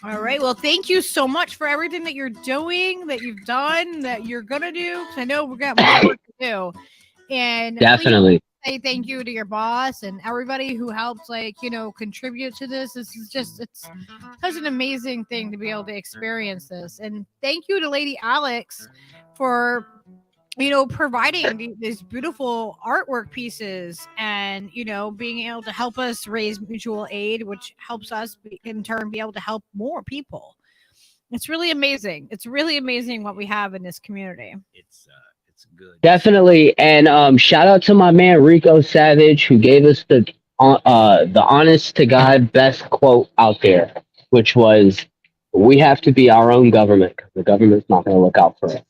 All right. Well, thank you so much for everything that you're doing, that you've done, that you're gonna do. Because I know we're gonna have more work to do. And Definitely. say thank you to your boss and everybody who helped, contribute to this. This is just, it's such an amazing thing to be able to experience this. And thank you to Lady Alex for, providing these beautiful artwork pieces and, being able to help us raise mutual aid, which helps us in turn be able to help more people. It's really amazing. It's really amazing what we have in this community. It's good. Definitely. And shout out to my man Rico Savage, who gave us the honest to God best quote out there, which was, "We have to be our own government because the government's not going to look out for us."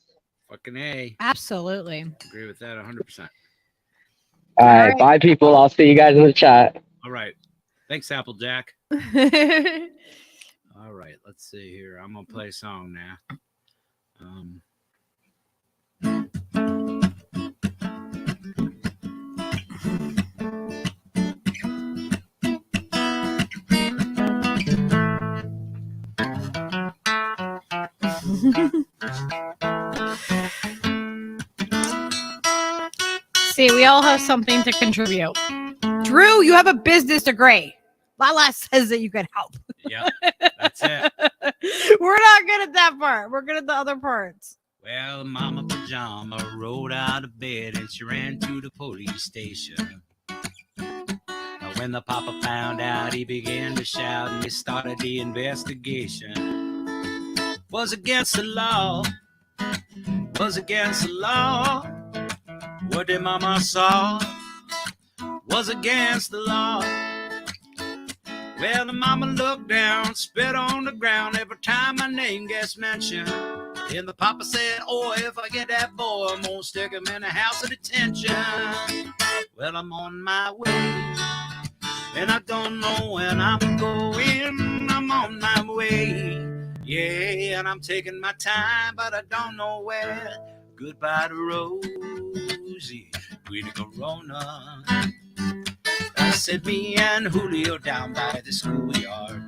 Fucking A. Absolutely. Agree with that 100%. All right. Bye, people. I'll see you guys in the chat. All right. Thanks, Apple Jack. All right. Let's see here. I'm going to play a song now. See, we all have something to contribute. Drew, you have a business degree. Lala says that you can help. Yeah, that's it. We're not good at that part. We're good at the other parts. Well, Mama Pajama rolled out of bed and she ran to the police station. Now, when the papa found out, he began to shout and he started the investigation. Was against the law. Was against the law. What the mama saw was against the law. Well, the mama looked down, spit on the ground every time my name gets mentioned. And the papa said, "Oh, if I get that boy, I'm gonna stick him in a house of detention." Well, I'm on my way, and I don't know when I'm going. I'm on my way, yeah, and I'm taking my time, but I don't know where. Goodbye to Rosie, Queen of Corona. I said me and Julio down by the schoolyard.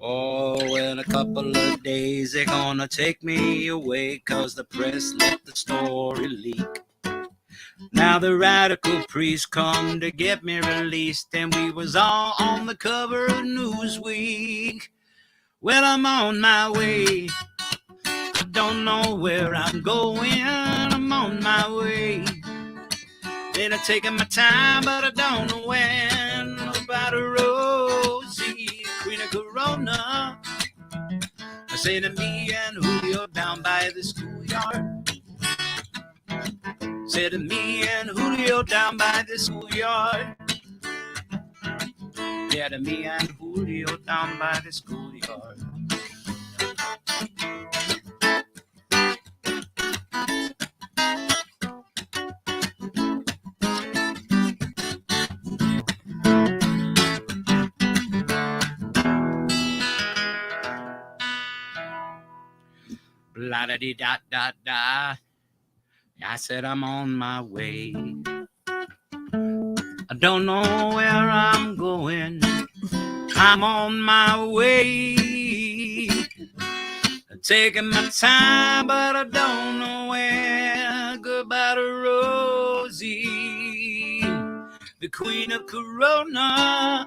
Oh, in a couple of days they're gonna take me away, 'cause the press let the story leak. Now the radical priest come to get me released, and we was all on the cover of Newsweek. Well, I'm on my way. I don't know where I'm going. I'm on my way. Been taking my time, but I don't know when. about a Rosie, Queen of Corona. I say to me and Julio down by the schoolyard. Say to me and Julio down by the schoolyard. Yeah, to me and Julio down by the schoolyard. La da dee da da da. I said I'm on my way. I don't know where I'm going. I'm on my way. I'm taking my time, but I don't know where. Goodbye to Rosie, the Queen of Corona.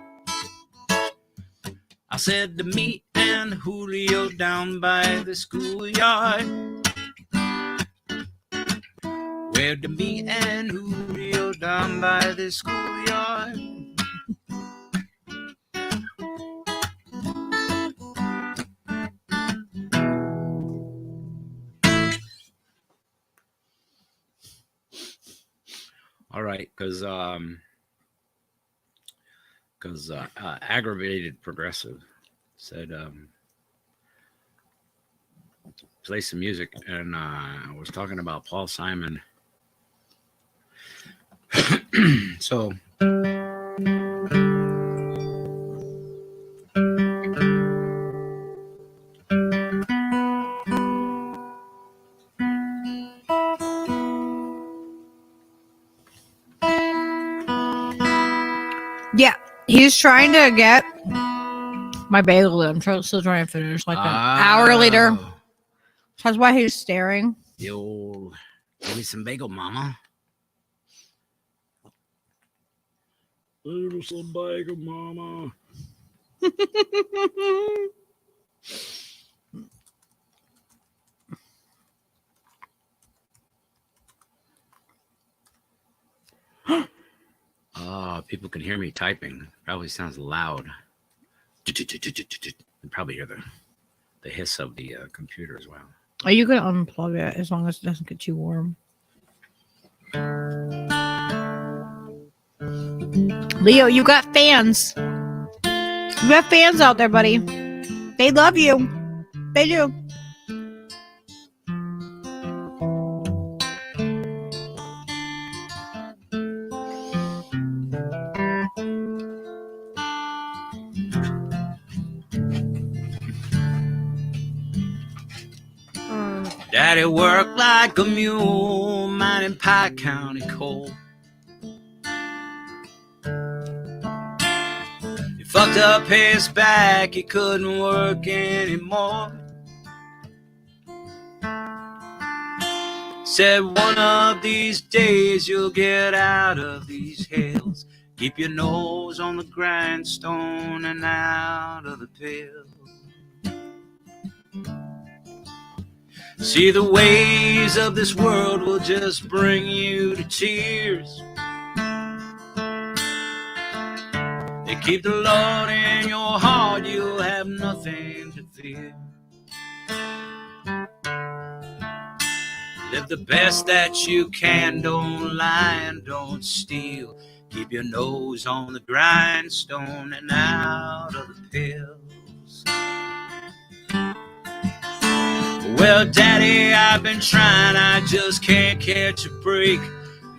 I said to me and Julio down by the schoolyard. Where to me and Julio down by the schoolyard. All right, because aggravated progressive said play some music, and I was talking about Paul Simon. So Yeah, he's trying to get my bagel. I'm still trying to finish like an hour later. That's why he's staring. Yo, give me some bagel, mama. Give me some bagel, mama. People can hear me typing. Probably sounds loud. You probably hear the hiss of the computer as well. Are you gonna unplug it as long as it doesn't get too warm? Leo, you got fans. You have fans out there, buddy. They love you. They do. Daddy worked like a mule, mining Pike County coal. He fucked up his back, he couldn't work anymore. Said one of these days you'll get out of these hills. Keep your nose on the grindstone and out of the pill. See, the ways of this world will just bring you to tears. They keep the Lord in your heart, you'll have nothing to fear. Live the best that you can, don't lie and don't steal. Keep your nose on the grindstone and out of the pills. Well, Daddy, I've been trying, I just can't catch a break.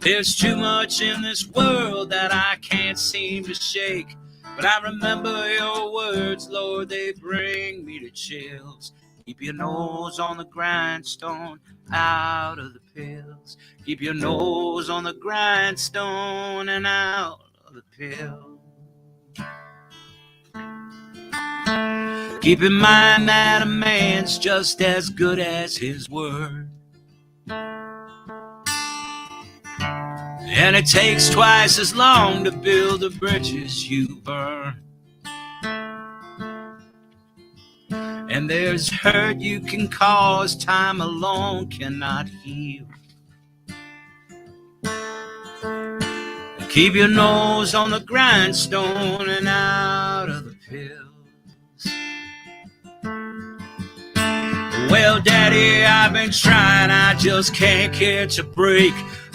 There's too much in this world that I can't seem to shake. But I remember your words, Lord, they bring me to chills. Keep your nose on the grindstone, out of the pills. Keep your nose on the grindstone and out of the pills. Keep in mind that a man's just as good as his word. And it takes twice as long to build the bridges you burn. And there's hurt you can cause, time alone cannot heal. Keep your nose on the grindstone and out of the pills. Well, Daddy, I've been trying, I just can't catch a break.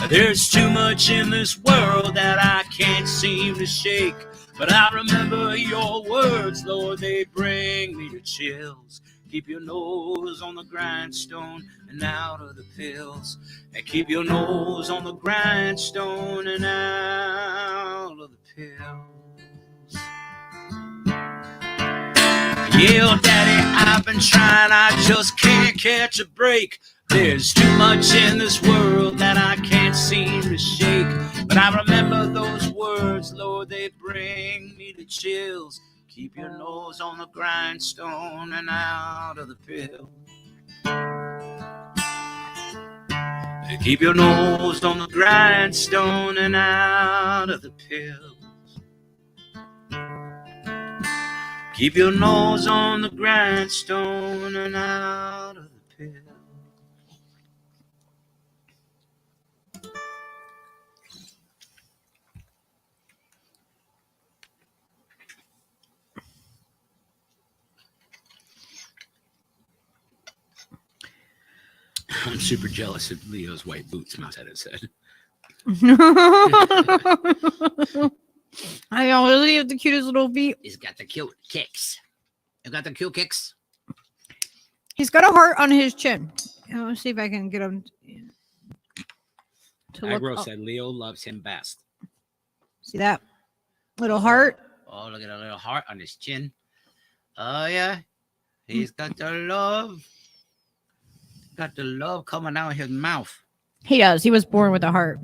There's too much in this world that I can't seem to shake. But I remember your words, Lord, they bring me to chills. Keep your nose on the grindstone and out of the pills. And keep your nose on the grindstone and out of the pills. Yeah, Daddy, I've been trying, I just can't catch a break. There's too much in this world that I can't seem to shake. But I remember those words, Lord, they bring me to chills. Keep your nose on the grindstone and out of the pill. Keep your nose on the grindstone and out of the pills. Keep your nose on the grindstone and out of the pills. I'm super jealous of Leo's white boots, Mouse had it said. I already have the cutest little feet. He's got the cute kicks. You got the cute kicks? He's got a heart on his chin. Let's see if I can get him to look Agro up. said Leo loves him best. See that little heart? Oh, look at a little heart on his chin. Oh, yeah. He's got the love. Got the love coming out of his mouth. He does. He was born with a heart.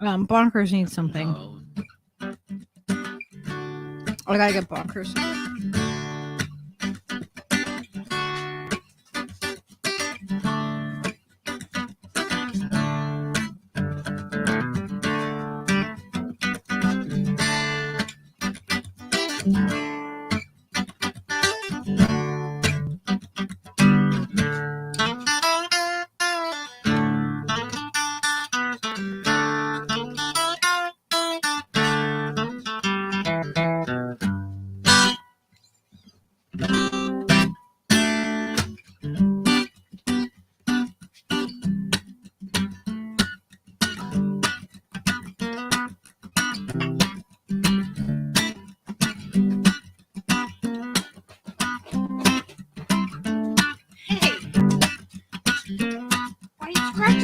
Bonkers needs something. Oh. I gotta get Bonkers.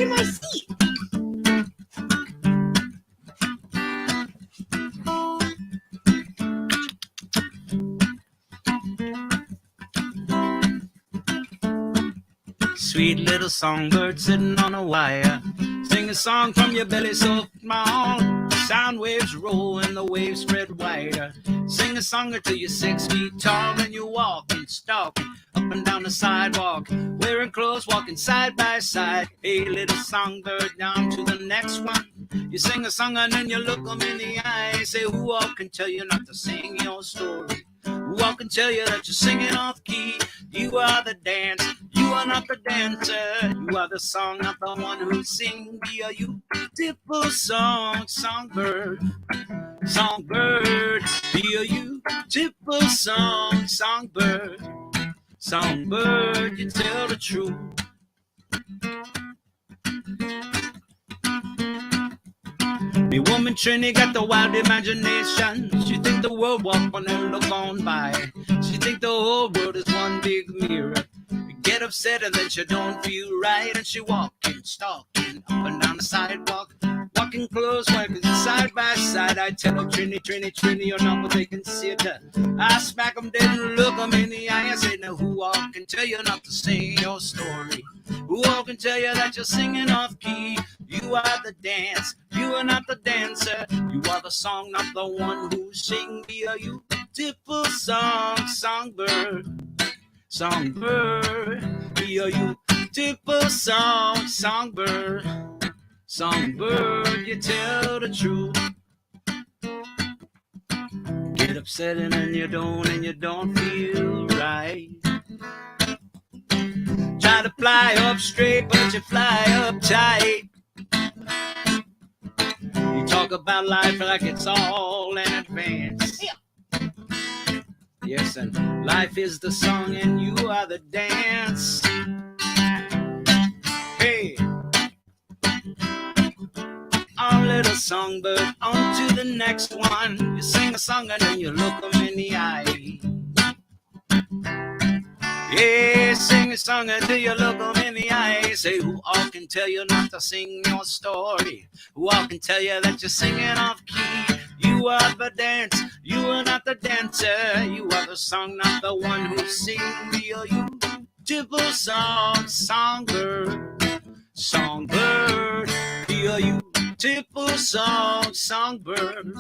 My seat. Sweet little songbird sitting on a wire. Sing a song from your belly so small. Sound waves roll and the waves spread wider. Sing a song until you're 6 feet tall and you're walking, stalking up and down the sidewalk, wearing clothes, walking side by side. Hey, little songbird, down to the next one. You sing a song and then you look them in the eye. Say, who all can tell you not to sing your story? Who all can tell you that you're singing off key? You are the dance, you are not the dancer. You are the song, not the one who sings. Be a beautiful song, songbird, songbird. Be a beautiful song, songbird, songbird. You tell the truth. The woman Trini got the wild imagination. She think the world walk on and look on by. She think the whole world is one big mirror. Get upset and then she don't feel right. And she walking, stalking up and down the sidewalk, walking close, walking side by side. I tell her, Trini, Trini, Trini, you're not what they consider. I smack them dead and look them in the eye. I say, now who all can tell you not to sing your story? Who all can tell you that you're singing off key? You are the dance, you are not the dancer. You are the song, not the one who sing. Be a beautiful song, songbird, songbird. Be a beautiful song, songbird, songbird. You tell the truth. Get upset and then you don't feel right. Try to fly up straight, but you fly up tight. You Talk about life like it's all in advance. Yes, and life is the song and you are the dance. Hey, our little songbird, on to the next one. You sing a song and then you look them in the eye. Yeah, sing a song until you look them in the eye. Say, who all can tell you not to sing your story? Who all can tell you that you're singing off key? You are the dance, you are not the dancer. You are the song, not the one who sings. You're beautiful song, songbird, songbird. You're beautiful song, songbird,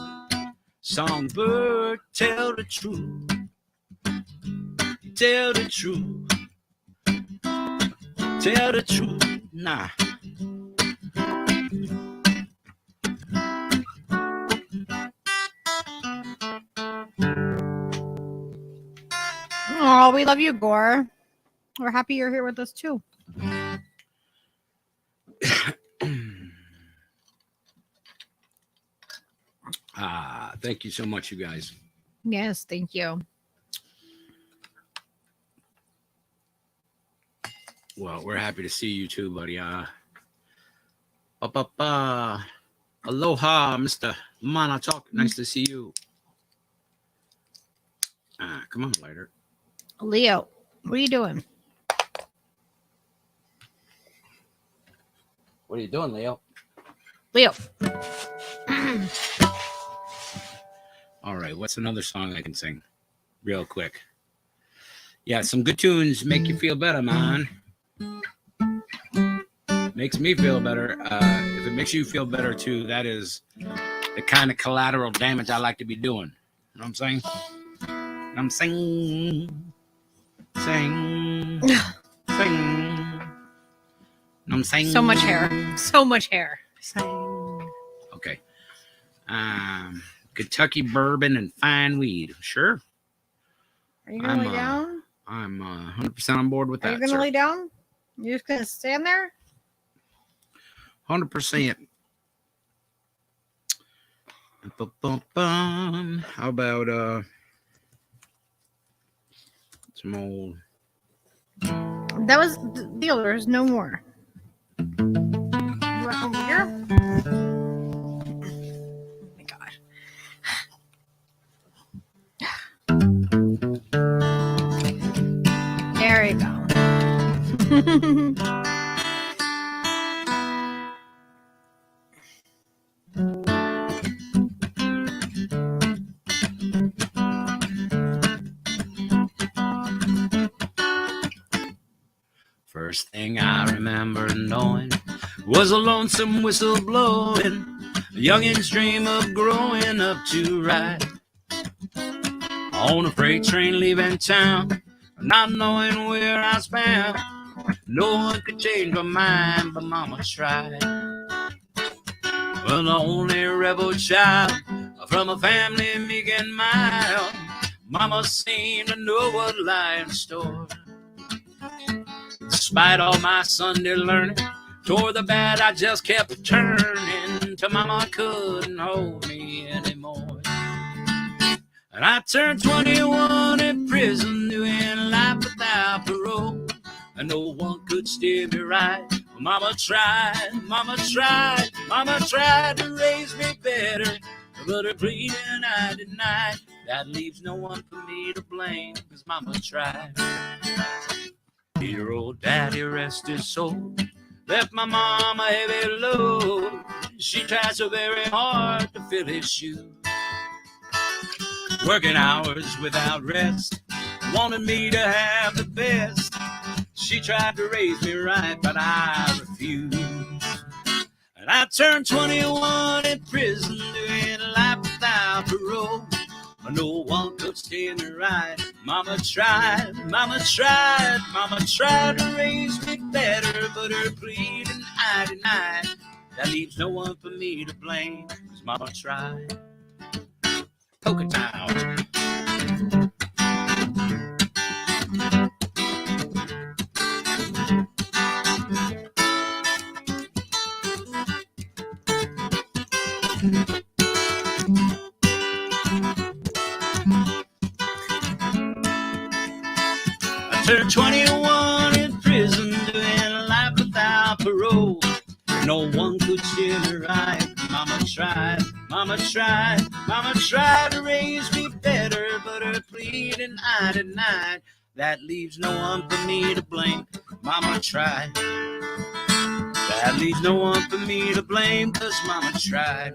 songbird. Tell the truth. Tell the truth. Tell the truth. Nah. Oh, we love you, Gore. We're happy you're here with us too. Thank you so much, you guys. Yes, thank you. Well, we're happy to see you too, buddy. Aloha, Mr. Manatok. Nice to see you. Come on, lighter. Leo, what are you doing? What are you doing, Leo? Leo. All right, what's another song I can sing real quick? Yeah, some good tunes make you feel better, man. Makes me feel better. If it makes you feel better too, that is the kind of collateral damage I like to be doing. You know what I'm saying? I'm sing. I'm saying. So much hair. So much hair. Okay. Kentucky bourbon and fine weed. Sure. Are you gonna lay down? I'm 100% on board with that. Are you gonna lay down? You're just gonna stand there? 100%. How about some old? That was the deal. There's no more. You want over here? Oh my god. There you go. First thing I remember knowing was a lonesome whistle blowing. A youngin's dream of growing up to ride on a freight train leaving town, not knowing where I was bound. No one could change my mind, but Mama tried. Well, the only rebel child from a family meek and mild, Mama seemed to know what lay in store. Despite all my Sunday learning, toward the bad I just kept turning, till Mama couldn't hold me anymore. And I turned 21 in prison, doing life without parole, and no one could steer me right. Mama tried to raise me better, but her pleading I denied. That leaves no one for me to blame, 'cause Mama tried. Dear old daddy, rest his soul, left my mom a heavy load. She tried so very hard to fill his shoes, working hours without rest, wanted me to have the best. She tried to raise me right, but I refused. And I turned 21 in prison, doing life without parole. No one could steer me right. Mama tried to raise me better, but her pleading I denied. That leaves no one for me to blame, 'cause Mama tried. Cockatoo. I turned 21 in prison, doing life without parole. No one could cheer me right. Mama tried, mama tried, mama tried to raise me better, but her pleading I denied. That leaves no one for me to blame. Mama tried. That leaves no one for me to blame, 'cause mama tried.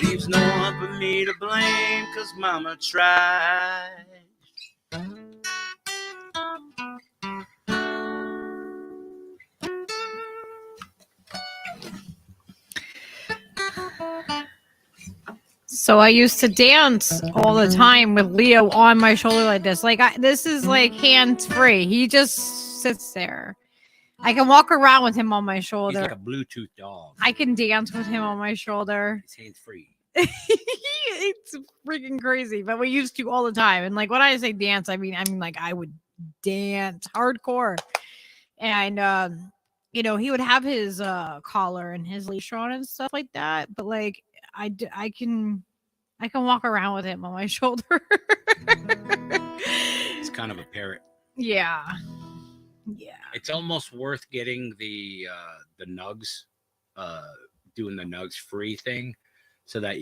Leaves no one for me to blame, 'cause mama tried. So I used to dance all the time with Leo on my shoulder like this. Like this is like hands free. He just sits there. I can walk around with him on my He's shoulder. like a Bluetooth dog. I can dance with him on my shoulder. His hands free. It's freaking crazy, but we used to all the time. And like when I say dance, I mean like I would dance hardcore. And you know, he would have his collar and his leash on and stuff like that. But like I can walk around with him on my shoulder. He's kind of a parrot. Yeah. Yeah. It's almost worth getting the nugs, doing the nugs free thing, so that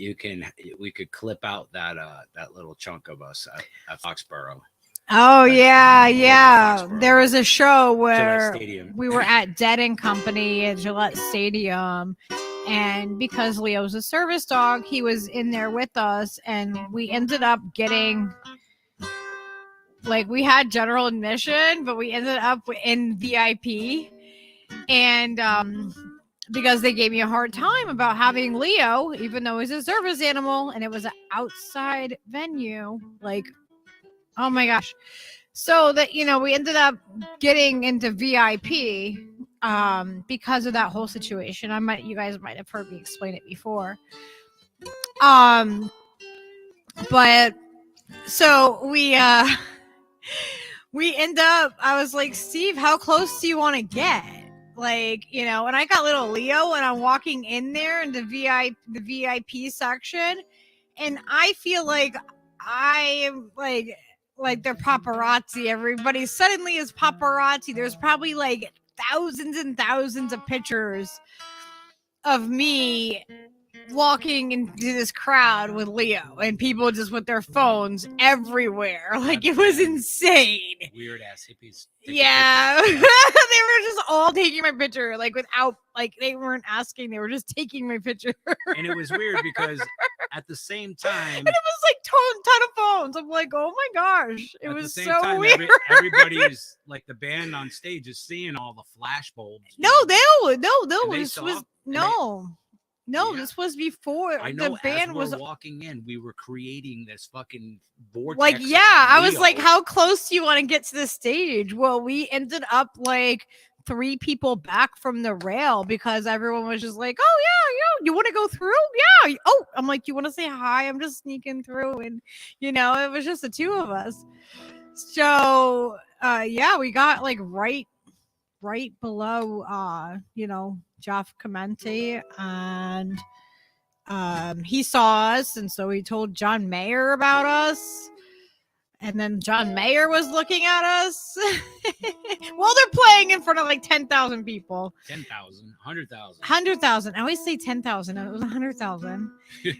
we could clip out that little chunk of us at Foxborough. Oh yeah, yeah. Foxborough. There was a show where Stadium. we were at Dead and Company at Gillette Stadium, and because Leo's a service dog, he was in there with us, and we ended up getting like we had general admission, but we ended up in VIP, and because they gave me a hard time about having Leo, even though he's a service animal, and it was an outside venue, like. Oh my gosh. So that, you know, we ended up getting into VIP because of that whole situation. You guys might have heard me explain it before. But so we end up, I was like, Steve, how close do you want to get? Like, you know, and I got little Leo and I'm walking in there in the VIP section, and I feel like I am like they're paparazzi. Everybody suddenly is paparazzi. There's probably like thousands and thousands of pictures of me walking into this crowd with Leo, and people just with their phones everywhere. Like it was insane. Weird ass hippies. Yeah. They were just all taking my picture, like without, like they weren't asking, they were just taking my picture. And it was weird because at the same time, and it was like ton of phones. I'm like, oh my gosh, it was so weird. Everybody is like, the band on stage is seeing all the flash bulbs. No. Yeah. This was before I know. the band was walking in. We were creating this fucking vortex. like, yeah. I was like, how close do you want to get to the stage? Well, we ended up like 3 people back from the rail because everyone was just like, oh yeah, you want to go through? Yeah. Oh, I'm like, you want to say hi? I'm just sneaking through, and you know, it was just the 2 of us. So yeah, we got like right below you know, Jeff Clemente, and he saw us, and so he told John Mayer about us, and then John Mayer was looking at us while they're playing in front of like 10,000 people. 10,000, 100,000. 100,000. I always say 10,000. It was 100,000.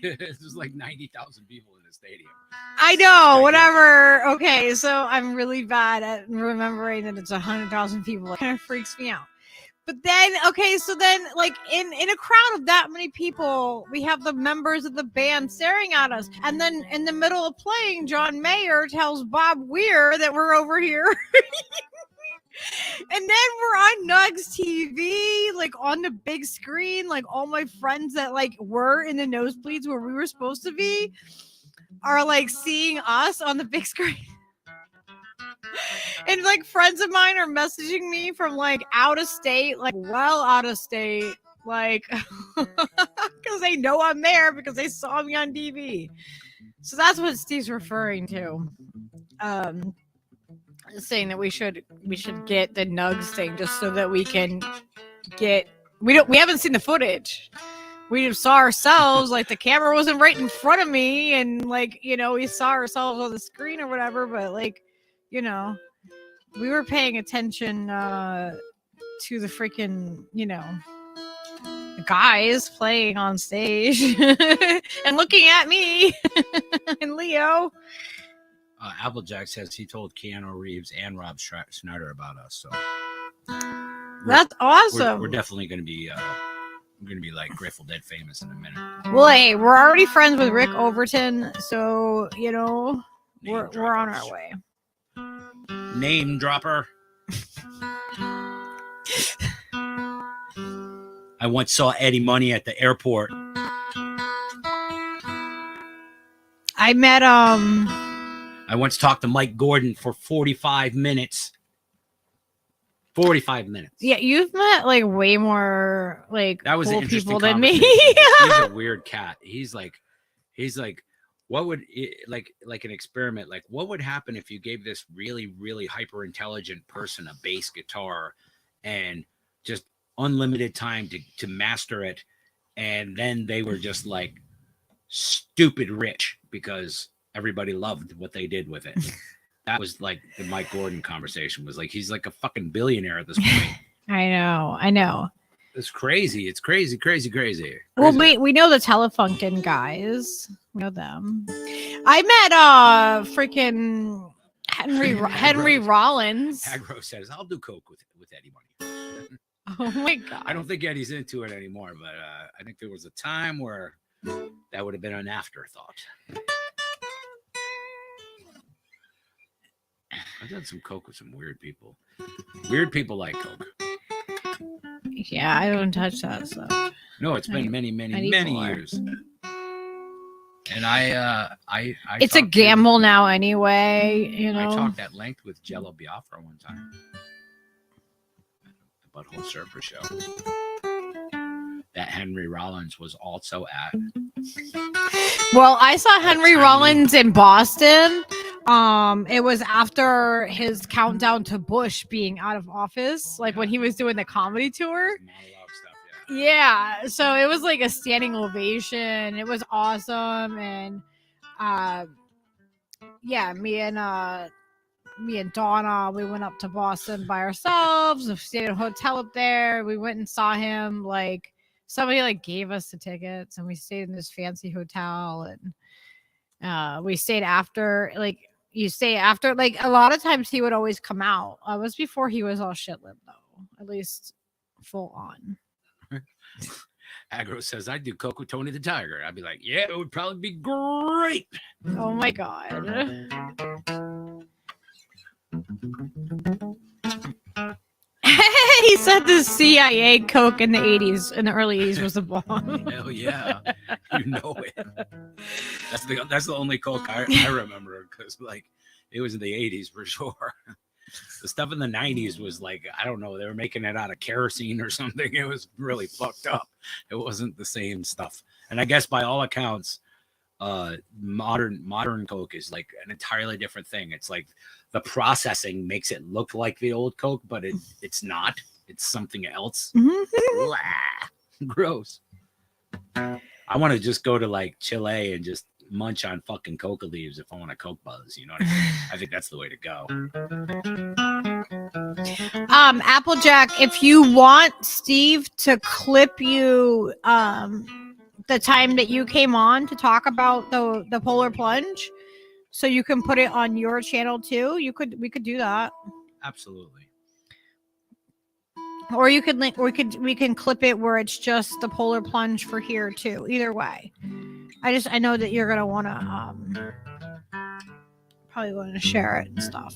There's like 90,000 people in the stadium. I know, whatever. Okay, so I'm really bad at remembering that it's 100,000 people. It kind of freaks me out. But then, okay, so then, like, in a crowd of that many people, we have the members of the band staring at us. And then in the middle of playing, John Mayer tells Bob Weir that we're over here. And then we're on Nugs TV, like, on the big screen. Like, all my friends that, like, were in the nosebleeds where we were supposed to be are, like, seeing us on the big screen. And like friends of mine are messaging me from like out of state, like well out of state, like because they know I'm there because they saw me on TV. So that's what Steve's referring to. Saying that we should get the Nugs thing just so that we can get we haven't seen the footage. we saw ourselves, like the camera wasn't right in front of me, and like, you know, we saw ourselves on the screen or whatever, but like, you know, we were paying attention to the freaking, you know, guys playing on stage and looking at me and Leo. Applejack says he told Keanu Reeves and Rob Schneider about us. So that's awesome. We're definitely going to be like Grateful Dead famous in a minute. Well, hey, we're already friends with Rick Overton, so you know we're on our way. Name dropper. I once saw Eddie Money at the airport. I met I once talked to Mike Gordon for 45 minutes. 45 minutes. Yeah, you've met like way more like that was cool an interesting people than me. He's a weird cat. He's like, what would like an experiment? Like, what would happen if you gave this really, really hyper intelligent person a bass guitar and just unlimited time to master it, and then they were just like stupid rich because everybody loved what they did with it. That was like the Mike Gordon conversation was like, he's like a fucking billionaire at this point. I know. It's crazy. It's crazy. Well, we know the Telefunken guys. We know them. I met freaking Henry Rollins. Agro says, I'll do coke with Eddie Money. Oh my god. I don't think Eddie's into it anymore, but I think there was a time where that would have been an afterthought. I've done some coke with some weird people. Weird people like coke. Yeah, I don't touch that stuff. No, it's been many years. And I it's a gamble now anyway, you know. I talked at length with Jello Biafra one time. The Butthole Surfer show. That Henry Rollins was also at. Well, I saw Henry Rollins in Boston. It was after his countdown to Bush being out of office, like when he was doing the comedy tour. Stuff, yeah. So it was like a standing ovation. It was awesome, and yeah, me and Donna, we went up to Boston by ourselves. We stayed at a hotel up there. We went and saw him. Like somebody like gave us the tickets, and we stayed in this fancy hotel, and we stayed after like. You stay after, like a lot of times he would always come out. It was before he was all shit-lived though, at least full on. Agro says, I'd do coke with Tony the Tiger. I'd be like, yeah, it would probably be great. Oh my god. He said the CIA coke in the 80s, in the early 80s was the bomb. Hell yeah. You know it. That's the only coke I remember, because like it was in the 80s for sure. The stuff in the 90s was like, I don't know, they were making it out of kerosene or something. It was really fucked up. It wasn't the same stuff. And I guess by all accounts, modern coke is like an entirely different thing. It's like the processing makes it look like the old coke, but it's not. It's something else. Gross. I want to just go to like Chile and just munch on fucking coca leaves if I want a coke buzz. You know what I mean? I think that's the way to go. Applejack, if you want Steve to clip you the time that you came on to talk about the polar plunge, so you can put it on your channel too, we could do that. Absolutely. Or you could link, we can clip it where it's just the polar plunge for here too. Either way, I know that you're gonna want to probably want to share it and stuff.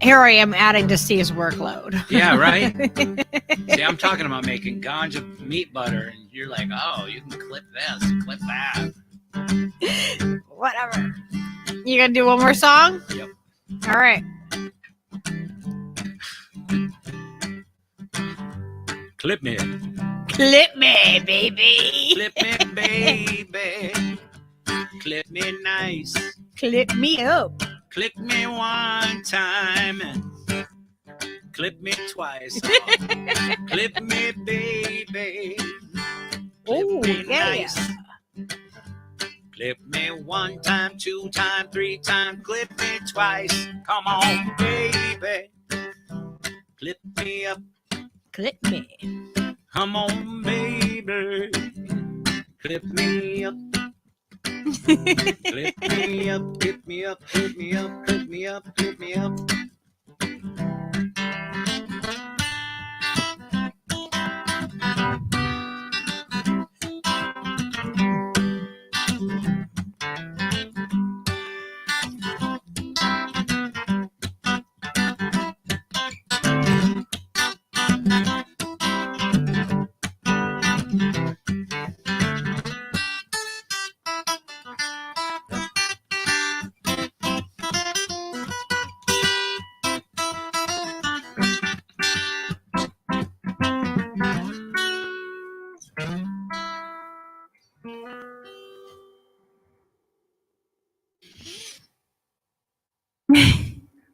Here I am adding to Steve's workload. Yeah, right. See, I'm talking about making ganja meat butter, and you're like, oh, you can clip this, clip that. Whatever. You gonna do one more song? Yep. All right. Clip me. Clip me, baby. Clip me, baby. Clip me nice. Clip me up. Click me one time and Clip me twice. Clip me, baby. Clip Oh, me yeah. nice. Clip me 1 time, 2 time, 3 time. Clip me twice. Come on, baby. Clip me up. Clip me. Come on, baby. Clip me up. Clip me up, clip me up, clip me up, clip me up, clip me up.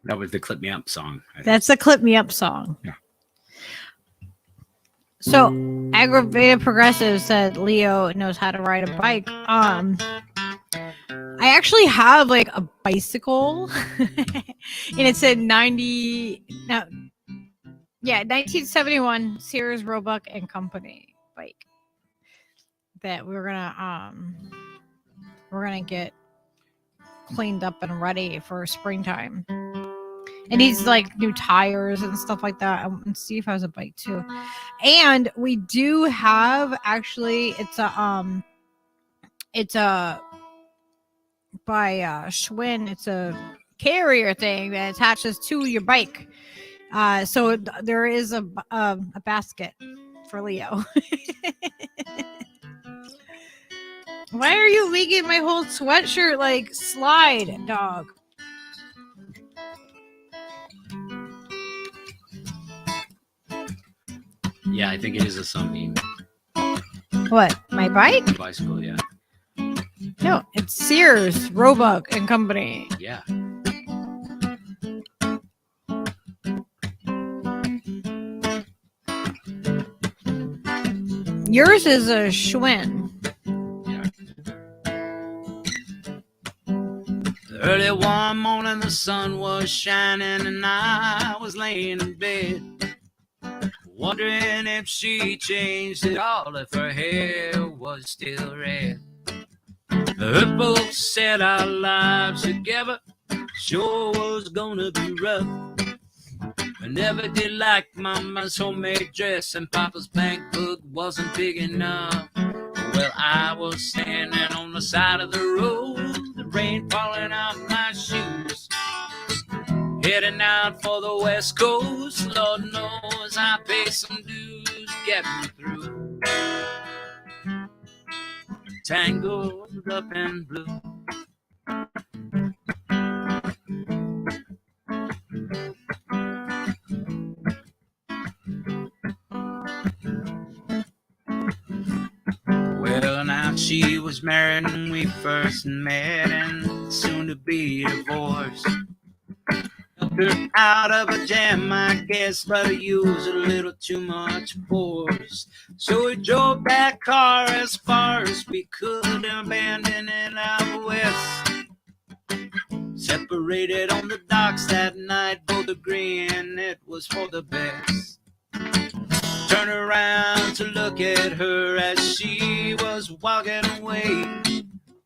That was the Clip Me Up song. That's the Clip Me Up song. Yeah. So, aggravated progressive said Leo knows how to ride a bike. I actually have like a bicycle, and it said 1971 Sears Roebuck and Company bike that we're gonna get cleaned up and ready for springtime. It needs like new tires and stuff like that. And Steve has a bike too. And we do have actually it's a by Schwinn, it's a carrier thing that attaches to your bike. So there is a basket for Leo. Why are you making my whole sweatshirt like slide, dog? Yeah, I think it is a Sunbeam What? My bike? bicycle. Yeah, No, it's Sears, Roebuck and Company. yeah. Yours is a Schwinn. Early one morning, the sun was shining, and I was laying in bed, wondering if she changed at all, if her hair was still red. Her folks said our lives together sure was gonna be rough. I never did like Mama's homemade dress, and Papa's bank book wasn't big enough. Well, I was standing on the side of the road, the rain falling out my shoes, heading out for the West Coast. Lord knows I paid some dues to get me through. Tangled up in blue. Well, now she was married when we first met, and soon to be divorced. Helped her out of a jam, I guess, but I used a little too much force. So we drove that car as far as we could, abandoning it out west. Separated on the docks that night, both agreeing it was for the best. Turn around to look at her as she was walking away.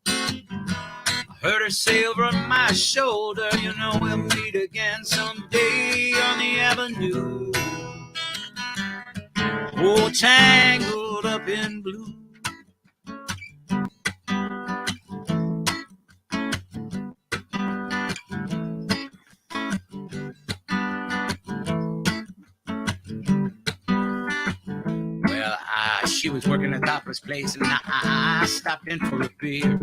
I heard her say over my shoulder, you know we'll meet again someday on the avenue. Oh, tangled up in blue. She was working at Topper's place, and I stopped in for a beer.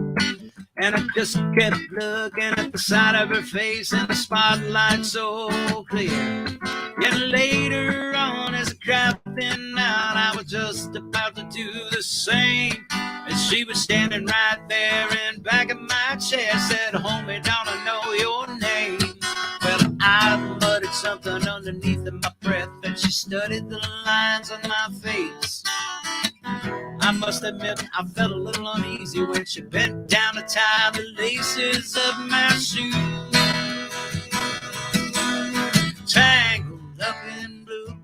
And I just kept looking at the side of her face in the spotlight so clear. And later on, as I crept in out, I was just about to do the same. And she was standing right there in back of my chair, said, "Homie, don't I know your name?" Well, I muttered something underneath of my breath. she studied the lines on my face. I must admit I felt a little uneasy when she bent down to tie the laces of my shoe. Tangled up in blue.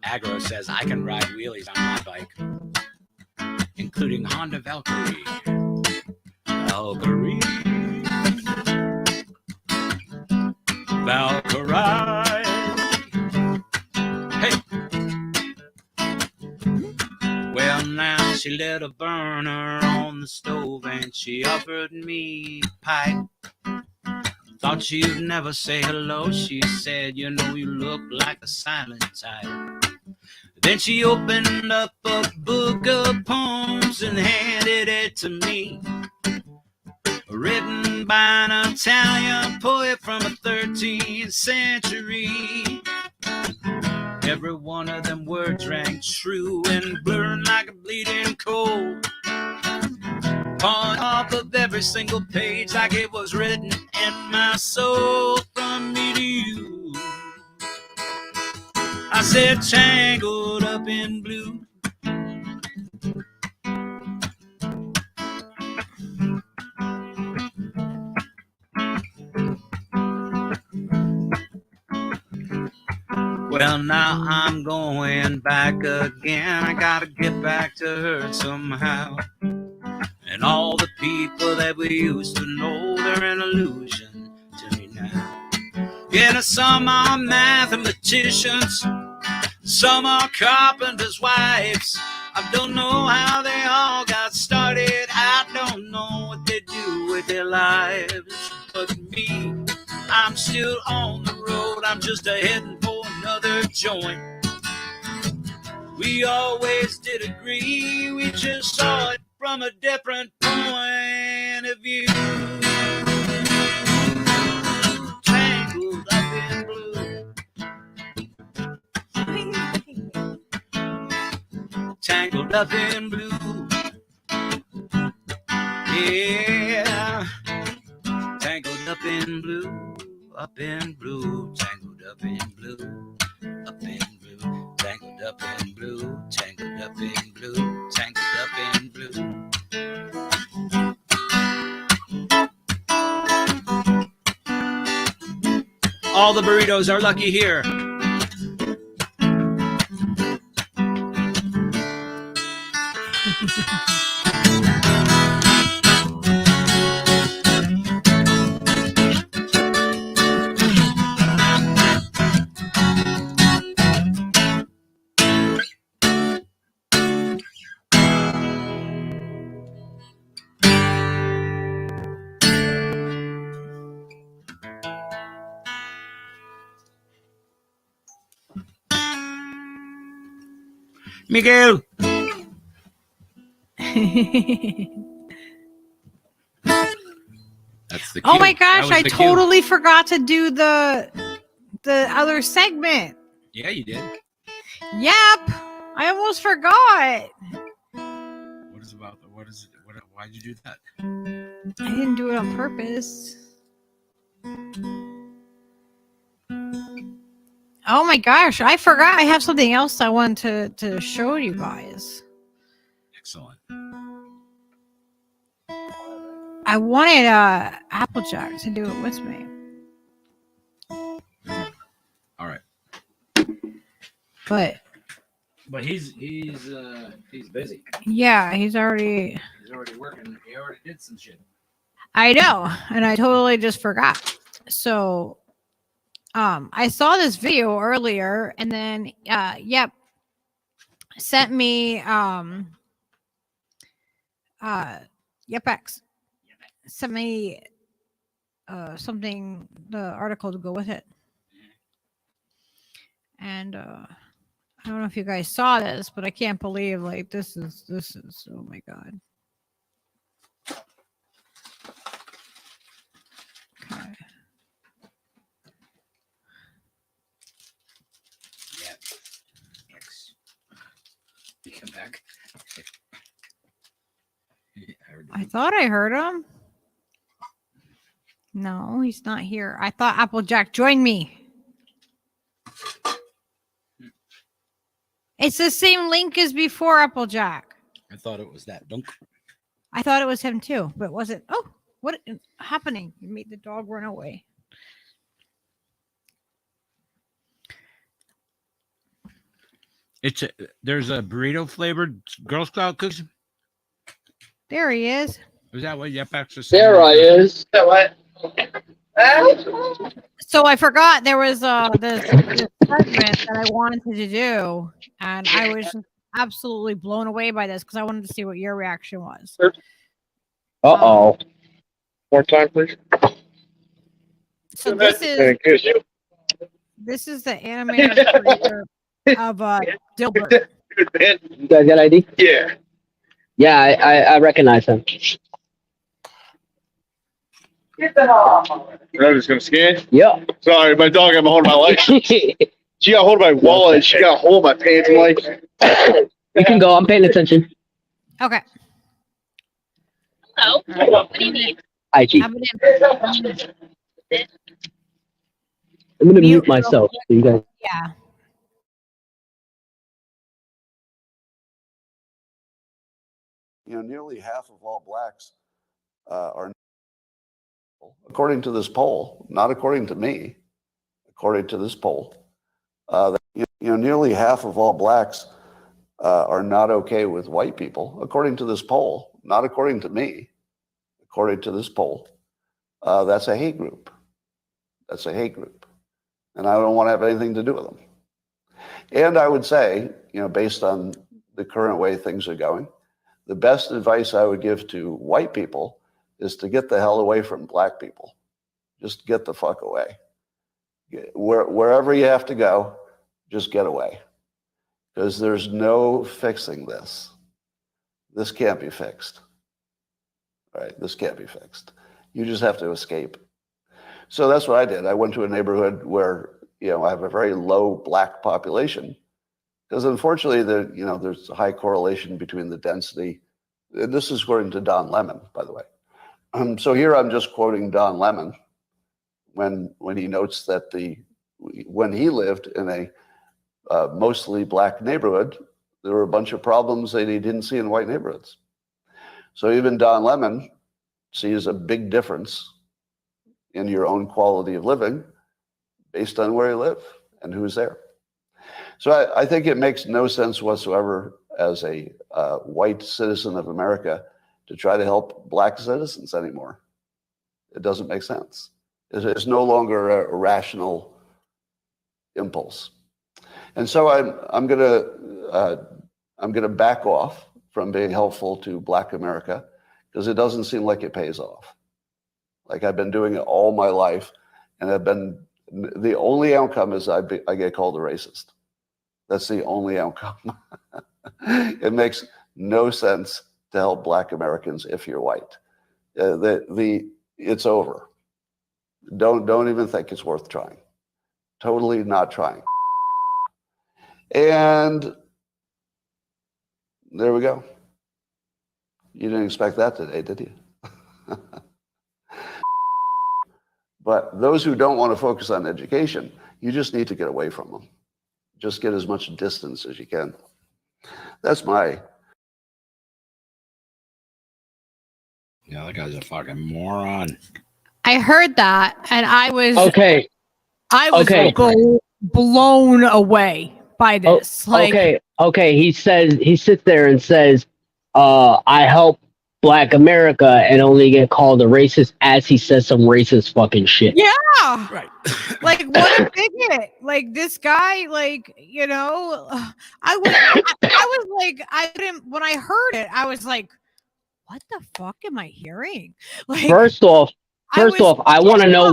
Agro says I can ride wheelies on my bike, including Honda Valkyrie. Valkyrie. Valkyrie. Hey. Well, now she lit a burner on the stove and she offered me a pipe. Thought she'd never say hello. She said, you know, you look like a silent type. Then she opened up a book of poems and handed it to me. Written by an Italian poet from the 13th century. Every one of them words rang true and burned like a bleeding coal. On off of every single page like it was written in my soul. From me to you, I said, tangled up in blue. Well, now I'm going back again. I gotta get back to her somehow. And all the people that we used to know, they're an illusion to me now. Yeah, some are mathematicians, some are carpenters' wives. I don't know how they all got started. I don't know what they do with their lives. But me, I'm still on the road. I'm just heading for another joint. We always did agree, we just saw it from a different point of view. Tangled up in blue. Tangled up in blue. Yeah. Tangled up in blue. Up in blue. Tangled up in blue. Up in blue. Tangled up in blue. Tangled up in blue. Tangled up in blue. All the burritos are lucky here. Miguel. That's the cue. Oh my gosh, That was I the cue. totally forgot to do the other segment. Yeah, you did. Yep. I almost forgot. What is about the, what is it? What, why'd you do that? I didn't do it on purpose. Oh my gosh, I forgot I have something else I wanted to show you guys. Excellent. I wanted Apple Jack to do it with me. All right. But he's busy. yeah, he's already working. He already did some shit. I know, and I totally just forgot. So I saw this video earlier and then sent me Yepex sent me something, the article to go with it. And I don't know if you guys saw this, but I can't believe like this is oh my god. Okay. I thought I heard him. No, he's not here. I thought Apple Jack joined me. It's the same link as before, Apple Jack. I thought it was that dunk. I thought it was him too, but was it? Oh, what is happening? You made the dog run away. There's a burrito flavored Girl Scout cookies. There he is. Is that what Yepak's is saying? There I is. So I forgot there was this segment that I wanted to do, and I was absolutely blown away by this because I wanted to see what your reaction was. Uh-oh. More time, please. So this is the animated creator of Dilbert. You guys got ID? Yeah. Yeah, I recognize him. I'm just gonna scan. Yeah. Sorry, my dog got a hold of my leg. She got a hold of my wallet. And she got a hold of my pants. I'm like, You can go. I'm paying attention. Okay. Hello. What do you need? IG. Have it in. I'm gonna Mute mute myself. So you guys. Yeah. Nearly half of all blacks are, according to this poll, not according to me, according to this poll, nearly half of all blacks are not okay with white people, according to this poll, not according to me, according to this poll. That's a hate group. That's a hate group. And I don't want to have anything to do with them. And I would say, based on the current way things are going, the best advice I would give to white people is to get the hell away from black people. Just get the fuck away. Wherever you have to go, just get away. Because there's no fixing this. This can't be fixed. Right? This can't be fixed. You just have to escape. So that's what I did. I went to a neighborhood where, I have a very low black population. Because unfortunately, there's a high correlation between the density. And this is according to Don Lemon, by the way. So here I'm just quoting Don Lemon when he notes that when he lived in a mostly black neighborhood, there were a bunch of problems that he didn't see in white neighborhoods. So even Don Lemon sees a big difference in your own quality of living based on where you live and who's there. So I think it makes no sense whatsoever as a white citizen of America to try to help black citizens anymore. It doesn't make sense. It's no longer a rational impulse. And so I'm gonna back off from being helpful to black America because it doesn't seem like it pays off. Like I've been doing it all my life, and the only outcome is I get called a racist. That's the only outcome. It makes no sense to help black Americans if you're white. It's over. Don't even think it's worth trying. Totally not trying. And there we go. You didn't expect that today, did you? But those who don't want to focus on education, you just need to get away from them. Just get as much distance as you can. That's my... Yeah, that guy's a fucking moron. I heard that, and I was Okay. blown away by this. Okay. He sits there and says, I help black America and only get called a racist as he says some racist fucking shit. Yeah. Right. Like, what a bigot. Like, this guy, when I heard it, I was like, what the fuck am I hearing? Like, First off, I want to know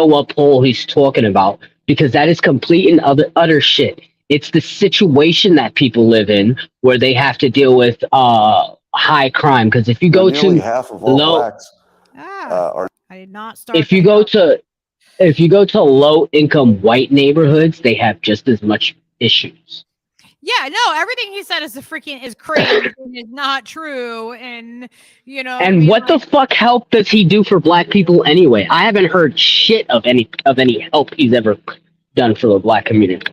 what poll he's talking about, because that is complete and utter shit. It's the situation that people live in where they have to deal with high crime. Because if you go to half of all blacks are... I did not start. If you go to low income white neighborhoods, they have just as much issues. Yeah, no, everything he said is crazy and is not true. And And what the fuck help does he do for black people anyway? I haven't heard shit of any help he's ever done for the black community.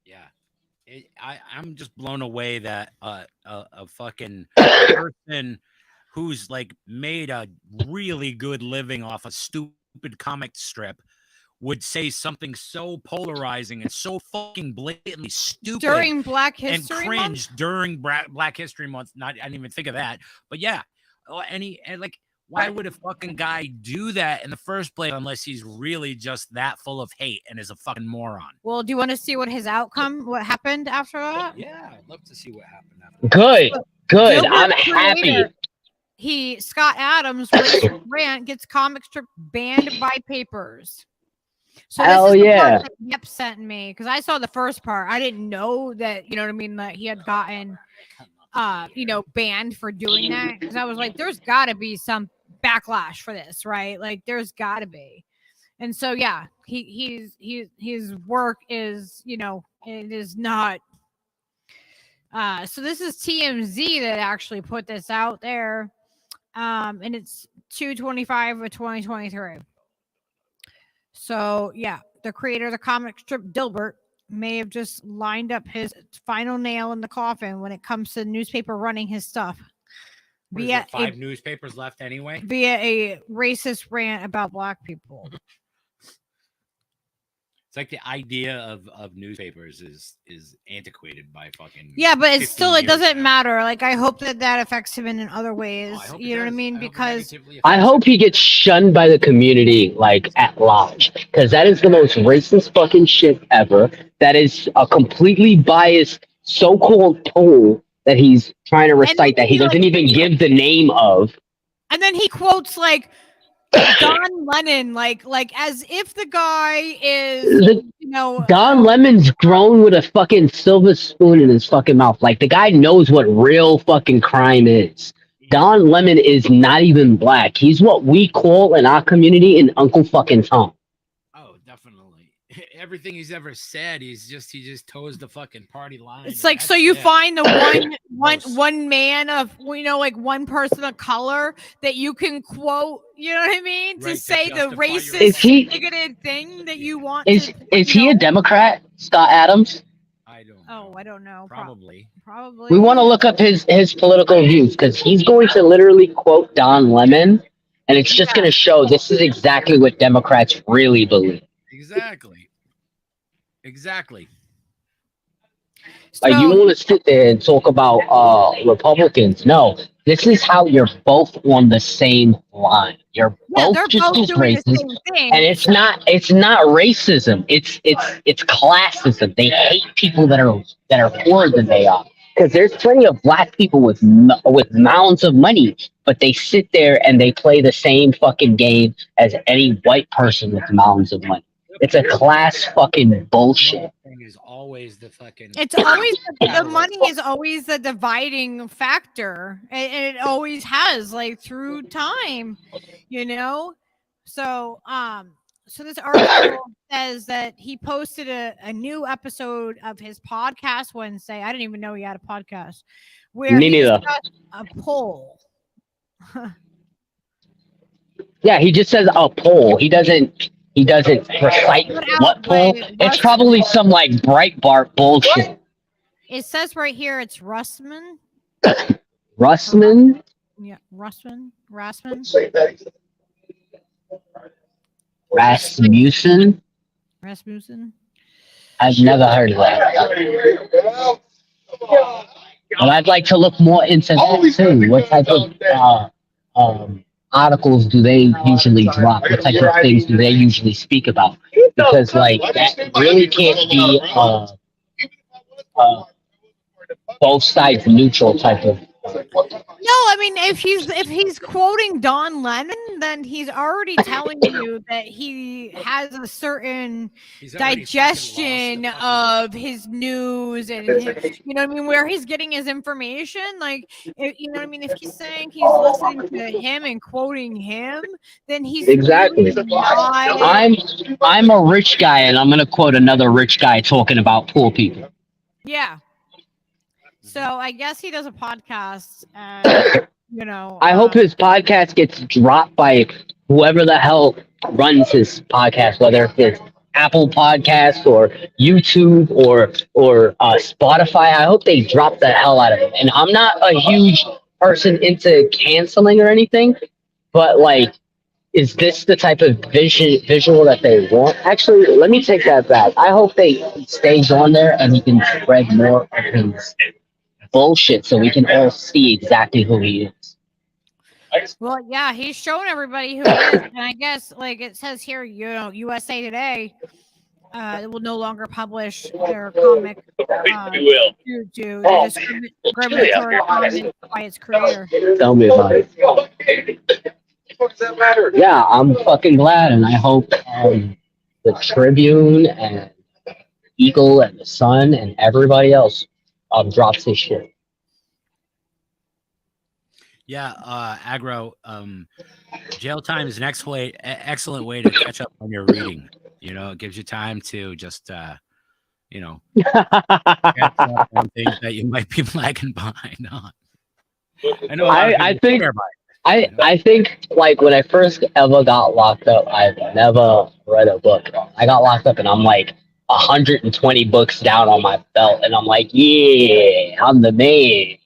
Yeah, I'm just blown away that a fucking person who's like made a really good living off a stupid comic strip would say something so polarizing and so fucking blatantly stupid during Black and History cringe Month? during Black History Month. I didn't even think of that, but yeah. And like, why would a fucking guy do that in the first place unless he's really just that full of hate and is a fucking moron? Well, do you want to see what happened after that? Yeah, I'd love to see what happened after that. Good. Gilbert I'm creator, happy. Scott Adams, racist rant gets comic strip banned by papers. So Hell this is the yeah. part that Yep sent me because I saw the first part. I didn't know that, that he had gotten, banned for doing that. Because I was like, there's got to be some backlash for this, right? Like, there's got to be. And so, yeah, his work is, it is not. So this is TMZ that actually put this out there. And it's 2/25 of 2023. So, yeah, the creator of the comic strip, Dilbert, may have just lined up his final nail in the coffin when it comes to the newspaper running his stuff. Via 5 newspapers left anyway? Via a racist rant about black people. It's like the idea of newspapers is antiquated by fucking. Yeah, but it's still, it doesn't now. matter. Like, I hope that affects him in other ways. You know what I mean? Because I hope he gets shunned by the community, like, at large. Because that is the most racist fucking shit ever. That is a completely biased so-called poll that he's trying to recite that he doesn't even give the name of. And then he quotes, like, Don Lennon, like as if the guy is, Don Lemon's grown with a fucking silver spoon in his fucking mouth. Like, the guy knows what real fucking crime is. Don Lemon is not even black. He's what we call in our community an Uncle fucking Tom. Oh, definitely. Everything he's ever said, he just toes the fucking party line. It's like, so you find the one man of, like one person of color that you can quote, you know what I mean? Right, to say the racist, bigoted thing that you want. Is he a Democrat, Scott Adams? I don't know. Oh, I don't know. Probably. We want to look up his political views because he's going to literally quote Don Lemon, and it's just going to show this is exactly what Democrats really believe. Exactly. Like, you want to sit there and talk about Republicans? No, this is how you're both on the same line. You're both just as racist, and it's not racism. It's classism. They hate people that are poorer than they are. Because there's plenty of black people with mounds of money, but they sit there and they play the same fucking game as any white person with mounds of money. It's a class fucking bullshit. Is always the fucking. It's always the money is always the dividing factor, and it always has, like, through time, So, so this article says that he posted a new episode of his podcast Wednesday. I didn't even know he had a podcast. Where Me neither. A poll. Yeah, he just says a poll. He doesn't recite what poll. It's probably some like Breitbart bullshit. It says right here it's Russman. Russman? Yeah, Rasmussen. I've never heard of that. But I'd like to look more into that too. What type of articles do they usually drop? What type of things do they usually speak about? Because, like, that really can't be both sides neutral type of. No, I mean, if he's quoting Don Lennon, then he's already telling you that he has a certain digestion of his news and where he's getting his information. Like, if he's saying he's listening to him and quoting him, then he's exactly. Really I'm a rich guy, and I'm gonna quote another rich guy talking about poor people. Yeah. So I guess he does a podcast, and you know, I hope his podcast gets dropped by whoever the hell runs his podcast, whether it's Apple Podcasts or YouTube or Spotify. I hope they drop the hell out of it. And I'm not a huge person into canceling or anything, but like, is this the type of visual that they want? Actually, let me take that back. I hope he stays on there and he can spread more of his bullshit so we can all see exactly who he is. well, yeah, he's shown everybody who he is, and I guess like it says here, you know, USA Today will no longer publish their comic due to discriminatory comments by its creator. Tell me about it. What does that matter? Yeah, I'm fucking glad, and I hope the Tribune and Eagle and the Sun and everybody else drops this shit. Yeah, Aggro, jail time is an excellent way to catch up on your reading. You know, it gives you time to just, you know, catch up on things that you might be lagging behind on. I know. I think like when I first ever got locked up, I've never read a book. I got locked up and I'm like 120 books down on my belt, and I'm like, yeah, I'm the man.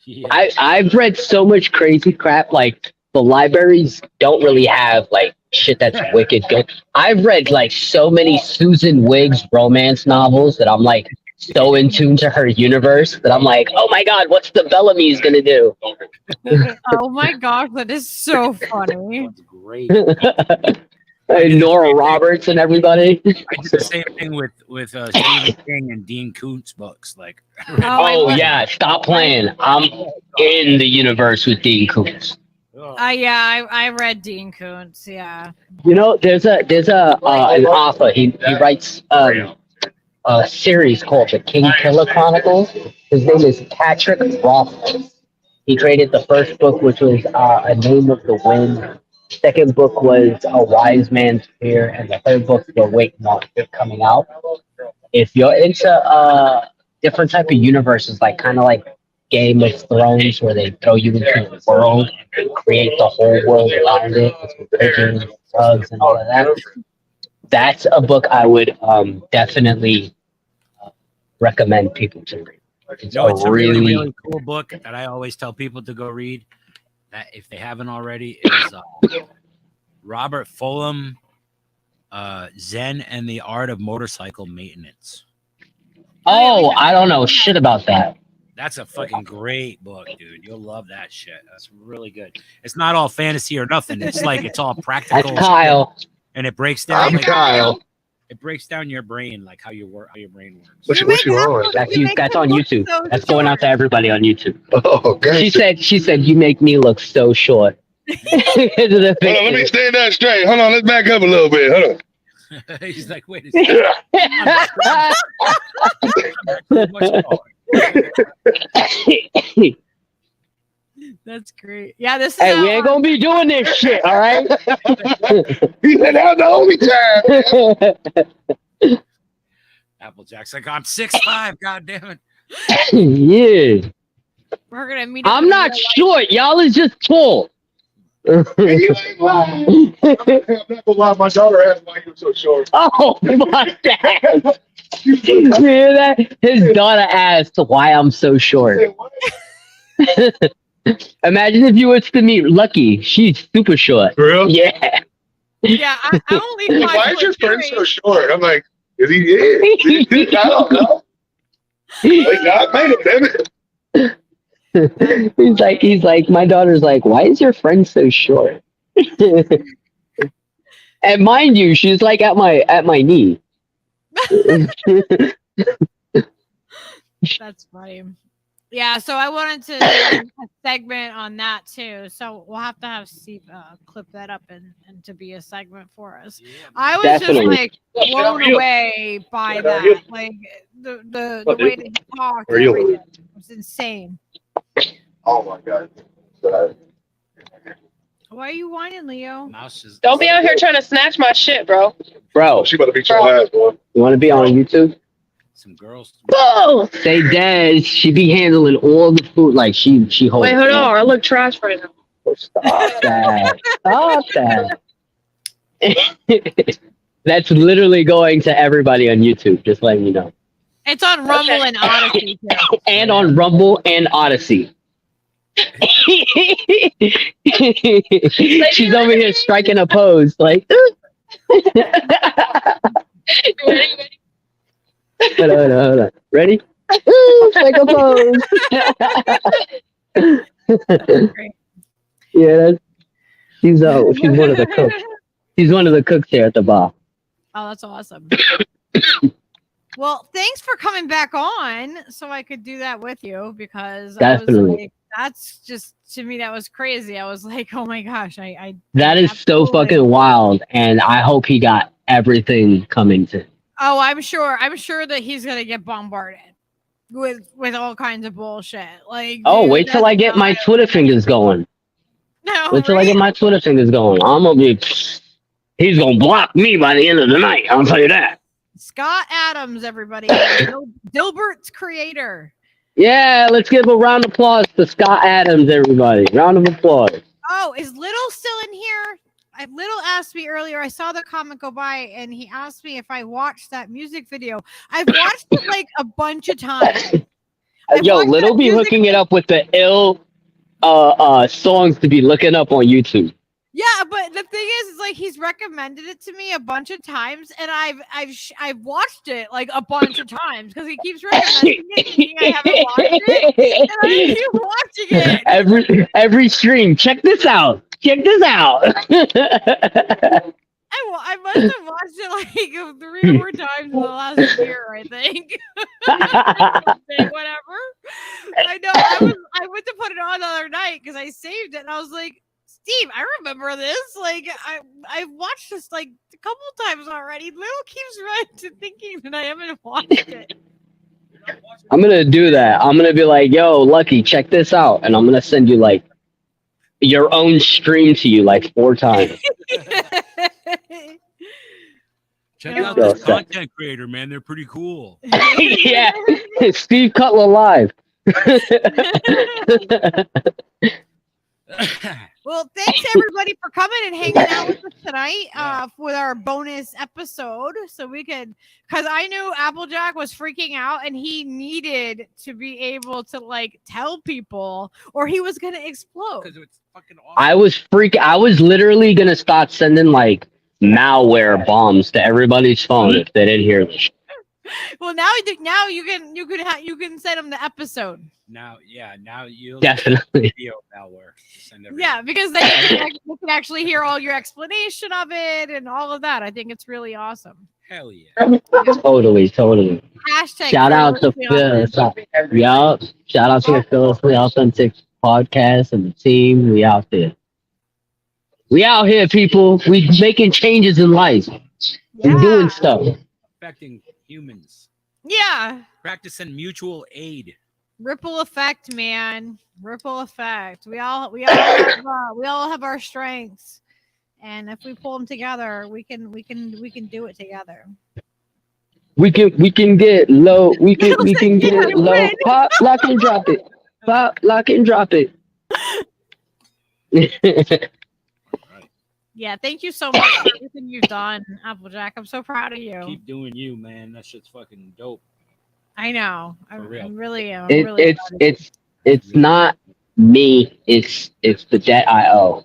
Yeah. I've read so much crazy crap. Like the libraries don't really have like shit that's wicked good. I've read like so many Susan Wiggs romance novels that I'm like so in tune to her universe that I'm like, oh my god, what's the Bellamy's gonna do? Oh my gosh, that is so funny. That's great. Nora Roberts and everybody. I did the same thing with Stephen King and Dean Koontz books. Like, Oh yeah, stop playing. I'm in the universe with Dean Koontz. Yeah, I read Dean Koontz. Yeah. You know, there's an author. He writes a series called The King Killer Chronicles. His name is Patrick Rothfuss. He created the first book, which was A Name of the Wind. Second book was A Wise Man's Fear, and the third book, The Wait Market, coming out. If you're into different type of universes, like kind of like Game of Thrones, where they throw you into the world and create the whole world around it with religion, drugs, and all of that, that's a book I would definitely recommend people to read. It's a really cool book that I always tell people to go read. That if they haven't already, is Robert Fulham, Zen and the Art of Motorcycle Maintenance. Oh, I don't know shit about that. That's a fucking great book, dude. You'll love that shit. That's really good. It's not all fantasy or nothing. It's like it's all practical. That's Kyle. And it breaks down. I'm Kyle. It breaks down your brain, like how your brain works. What you on? That's on YouTube. That's going out to everybody on YouTube. Oh, okay. She said you make me look so short. Hold on, let me stand that straight. Hold on, let's back up a little bit. Hold on. He's like, wait a second. That's great. Yeah, this is. Hey, we ain't gonna be doing this shit, all right? He said that was the only time. Applejack's like, I'm 6'5", god damn it. Yeah. We're gonna meet. I'm not short. Y'all is just tall. You ain't lying. I'm not gonna lie, my daughter asked why you were so short. Oh my god. You hear that? His daughter asked why I'm so short. Imagine if you were to meet Lucky. She's super short. For real? Yeah. Yeah, I'm only. Why is your friend so short? I'm like, is he? Yeah. I don't know. Like, God made him, damn it. He's like, my daughter's like, why is your friend so short? And mind you, she's like at my knee. That's funny. Yeah, so I wanted to do a segment on that too. So we'll have to have Steve clip that up and to be a segment for us. I was Definitely. just like blown away by that. Like the way that he talked, everything was insane. Oh my God. Why are you whining, Leo? Don't be out here trying to snatch my shit, bro. Bro, She about to beat your ass, boy. you want to be on YouTube? Some girls. Whoa! They dead. She be handling all the food like she holds. Wait, hold on. I look trash right now. Stop that. Stop that. That's literally going to everybody on YouTube, just letting you know. It's on Rumble and Odyssey too. And on Rumble and Odyssey. She's over here striking a pose, like. Hold on. Ready? Strike a pose. Yeah, she's one of the cooks. She's one of the cooks here at the bar. Oh, that's awesome. Well, thanks for coming back on so I could do that with you because Definitely. I was like, that's just, to me, that was crazy. I was like, oh my gosh. That is so fucking wild. And I hope he got everything coming to. Oh, I'm sure that he's going to get bombarded with all kinds of bullshit. Like, Oh, dude, wait till I get my Twitter fingers going. No, Wait till I get my Twitter fingers going. I'm going to be, he's going to block me by the end of the night. I'll tell you that. Scott Adams, everybody. Dilbert's creator. Yeah, let's give a round of applause to Scott Adams, everybody. Round of applause. Oh, is Little still in here? Little asked me earlier. I saw the comment go by, and he asked me if I watched that music video. I've watched it like a bunch of times. Yo, Little be hooking it up with the ill songs to be looking up on YouTube. Yeah, but the thing is like he's recommended it to me a bunch of times, and I've watched it like a bunch of times because he keeps recommending it. And I haven't watched it, and I keep watching it. Every stream. Check this out. Check this out. I must have watched it like 3 or 4 times in the last year, I think. Whatever. I know. I went to put it on the other night because I saved it, and I was like, Steve, I remember this. Like, I've watched this like a couple times already. Little keeps right to thinking that I haven't watched it. I'm gonna do that. I'm gonna be like, yo, Lucky, check this out, and I'm gonna send you like your own stream to you like 4 times. Check out this content creator, man. They're pretty cool. Yeah, Steve Cutler live. Well, thanks everybody for coming and hanging out with us tonight with our bonus episode. So we could, because I knew Applejack was freaking out and he needed to be able to like tell people or he was going to explode. Because it's fucking awesome. I was literally going to start sending like malware bombs to everybody's phone if they didn't hear this. Well, now you can send them the episode. Now you'll definitely video malware to send yeah, because then you can actually hear all your explanation of it and all of that. I think it's really awesome. Hell yeah. Totally. Hashtag shout out to Phil. Yup. Shout out to the Fearlessly Authentic podcast and the team. We out there. We out here, people. We making changes in life. Yeah. We doing stuff. Affecting humans. Yeah. Practicing mutual aid. Ripple effect, man. Ripple effect. We all have our strengths, and if we pull them together, we can do it together. We can get low. We can get low. Pop, lock, and drop it. Pop, lock, and drop it. Yeah, thank you so much for everything you've done, Applejack. I'm so proud of you. Keep doing you, man. That shit's fucking dope. I know. I really am. It's not me. It's the debt I owe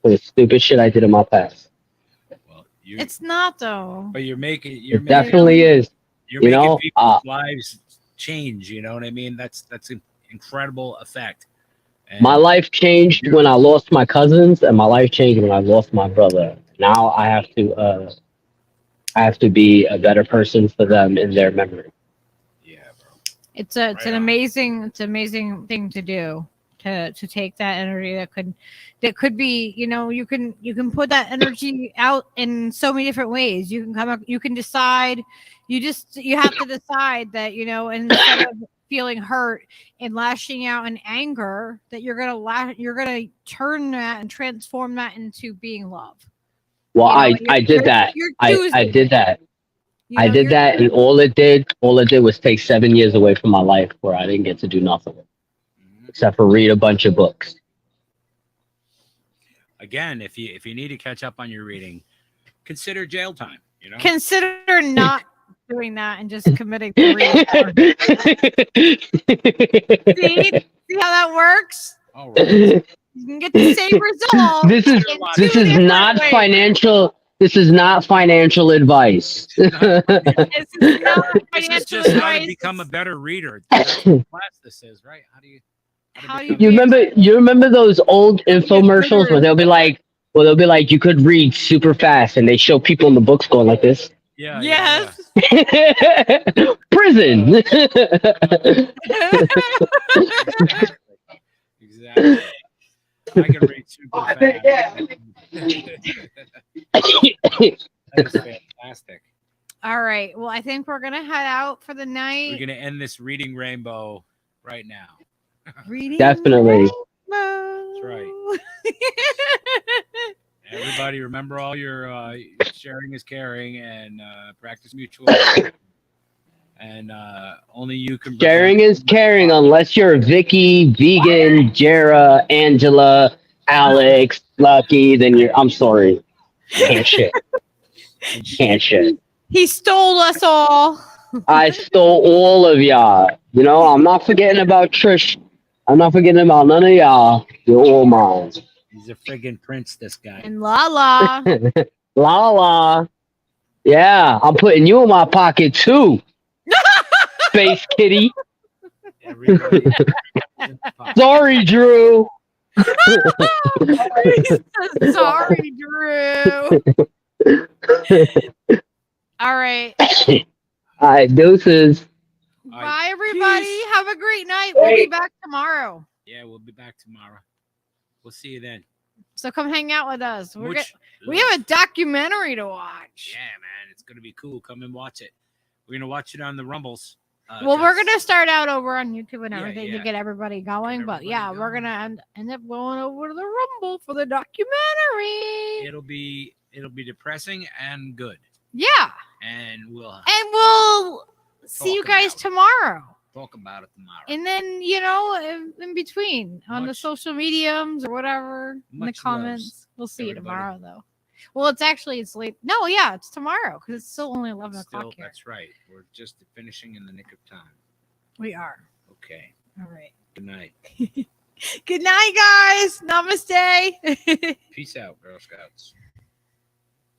for the stupid shit I did in my past. Well, it's not though. But it definitely is. You're making people's lives change. You know what I mean? That's an incredible effect. And my life changed when I lost my cousins, and my life changed when I lost my brother. Now I have to be a better person for them in their memory. It's an amazing thing to do to take that energy that could be, you can put that energy out in so many different ways. You can decide, you have to decide that, instead of feeling hurt and lashing out in anger, that you're gonna turn that and transform that into being love. Well, I did that. I did that. I did that, and all it did was take 7 years away from my life, where I didn't get to do nothing except for read a bunch of books. Again, if you need to catch up on your reading, consider jail time. You know, Consider not doing that and just committing to reading more. See how that works? all right. You can get the same result. This is in this two is different not ways. financial. This is not financial advice. This is not This is financial just how to advice. become a better reader. That's what class this is, right? How to you become You remember those old infomercials where they'll be like, you could read super fast, and they show people in the books going like this. Yeah. Yes. Prison. Exactly. I can read super fast. That is fantastic. All right. Well, I think we're gonna head out for the night. We're gonna end this reading rainbow right now. Reading Definitely. That's right. Everybody, remember all your sharing is caring, and practice mutual aid. And only you can. Sharing is caring, unless you're Vicky, Vegan, Jera, Angela, Alex, Lucky. Then I'm sorry. Can't shit. Can't shit. He stole us all. I stole all of y'all. You know, I'm not forgetting about Trish. I'm not forgetting about none of y'all. You're all mine. He's a friggin' prince, this guy. And Lala. La la. Yeah, I'm putting you in my pocket too. Space kitty. Everybody. Sorry, Drew. Sorry, Drew. All right. All right, deuces. Bye, everybody. Have a great night. We'll be back tomorrow. Yeah, we'll be back tomorrow. We'll see you then. So come hang out with us. We Much have a documentary to watch. Yeah, man, it's gonna be cool. Come and watch it. We're gonna watch it on the Rumbles. Well, we're gonna start out over on YouTube and Yeah, everything yeah. to get everybody going. Get But everybody yeah, we're going. gonna end up going over to the Rumble for the documentary. It'll be depressing and good, Yeah, and we'll see you Talk guys about it. tomorrow. talk about it tomorrow. And then, in between on the Much- social mediums or whatever in the much comments. loves, We'll see you everybody. tomorrow, though. Well, it's late. No, yeah, it's tomorrow because it's still only 11 o'clock Still, here. that's right. We're just finishing in the nick of time. We are. Okay. All right. Good night. Good night, guys. Namaste. Peace out, Girl Scouts.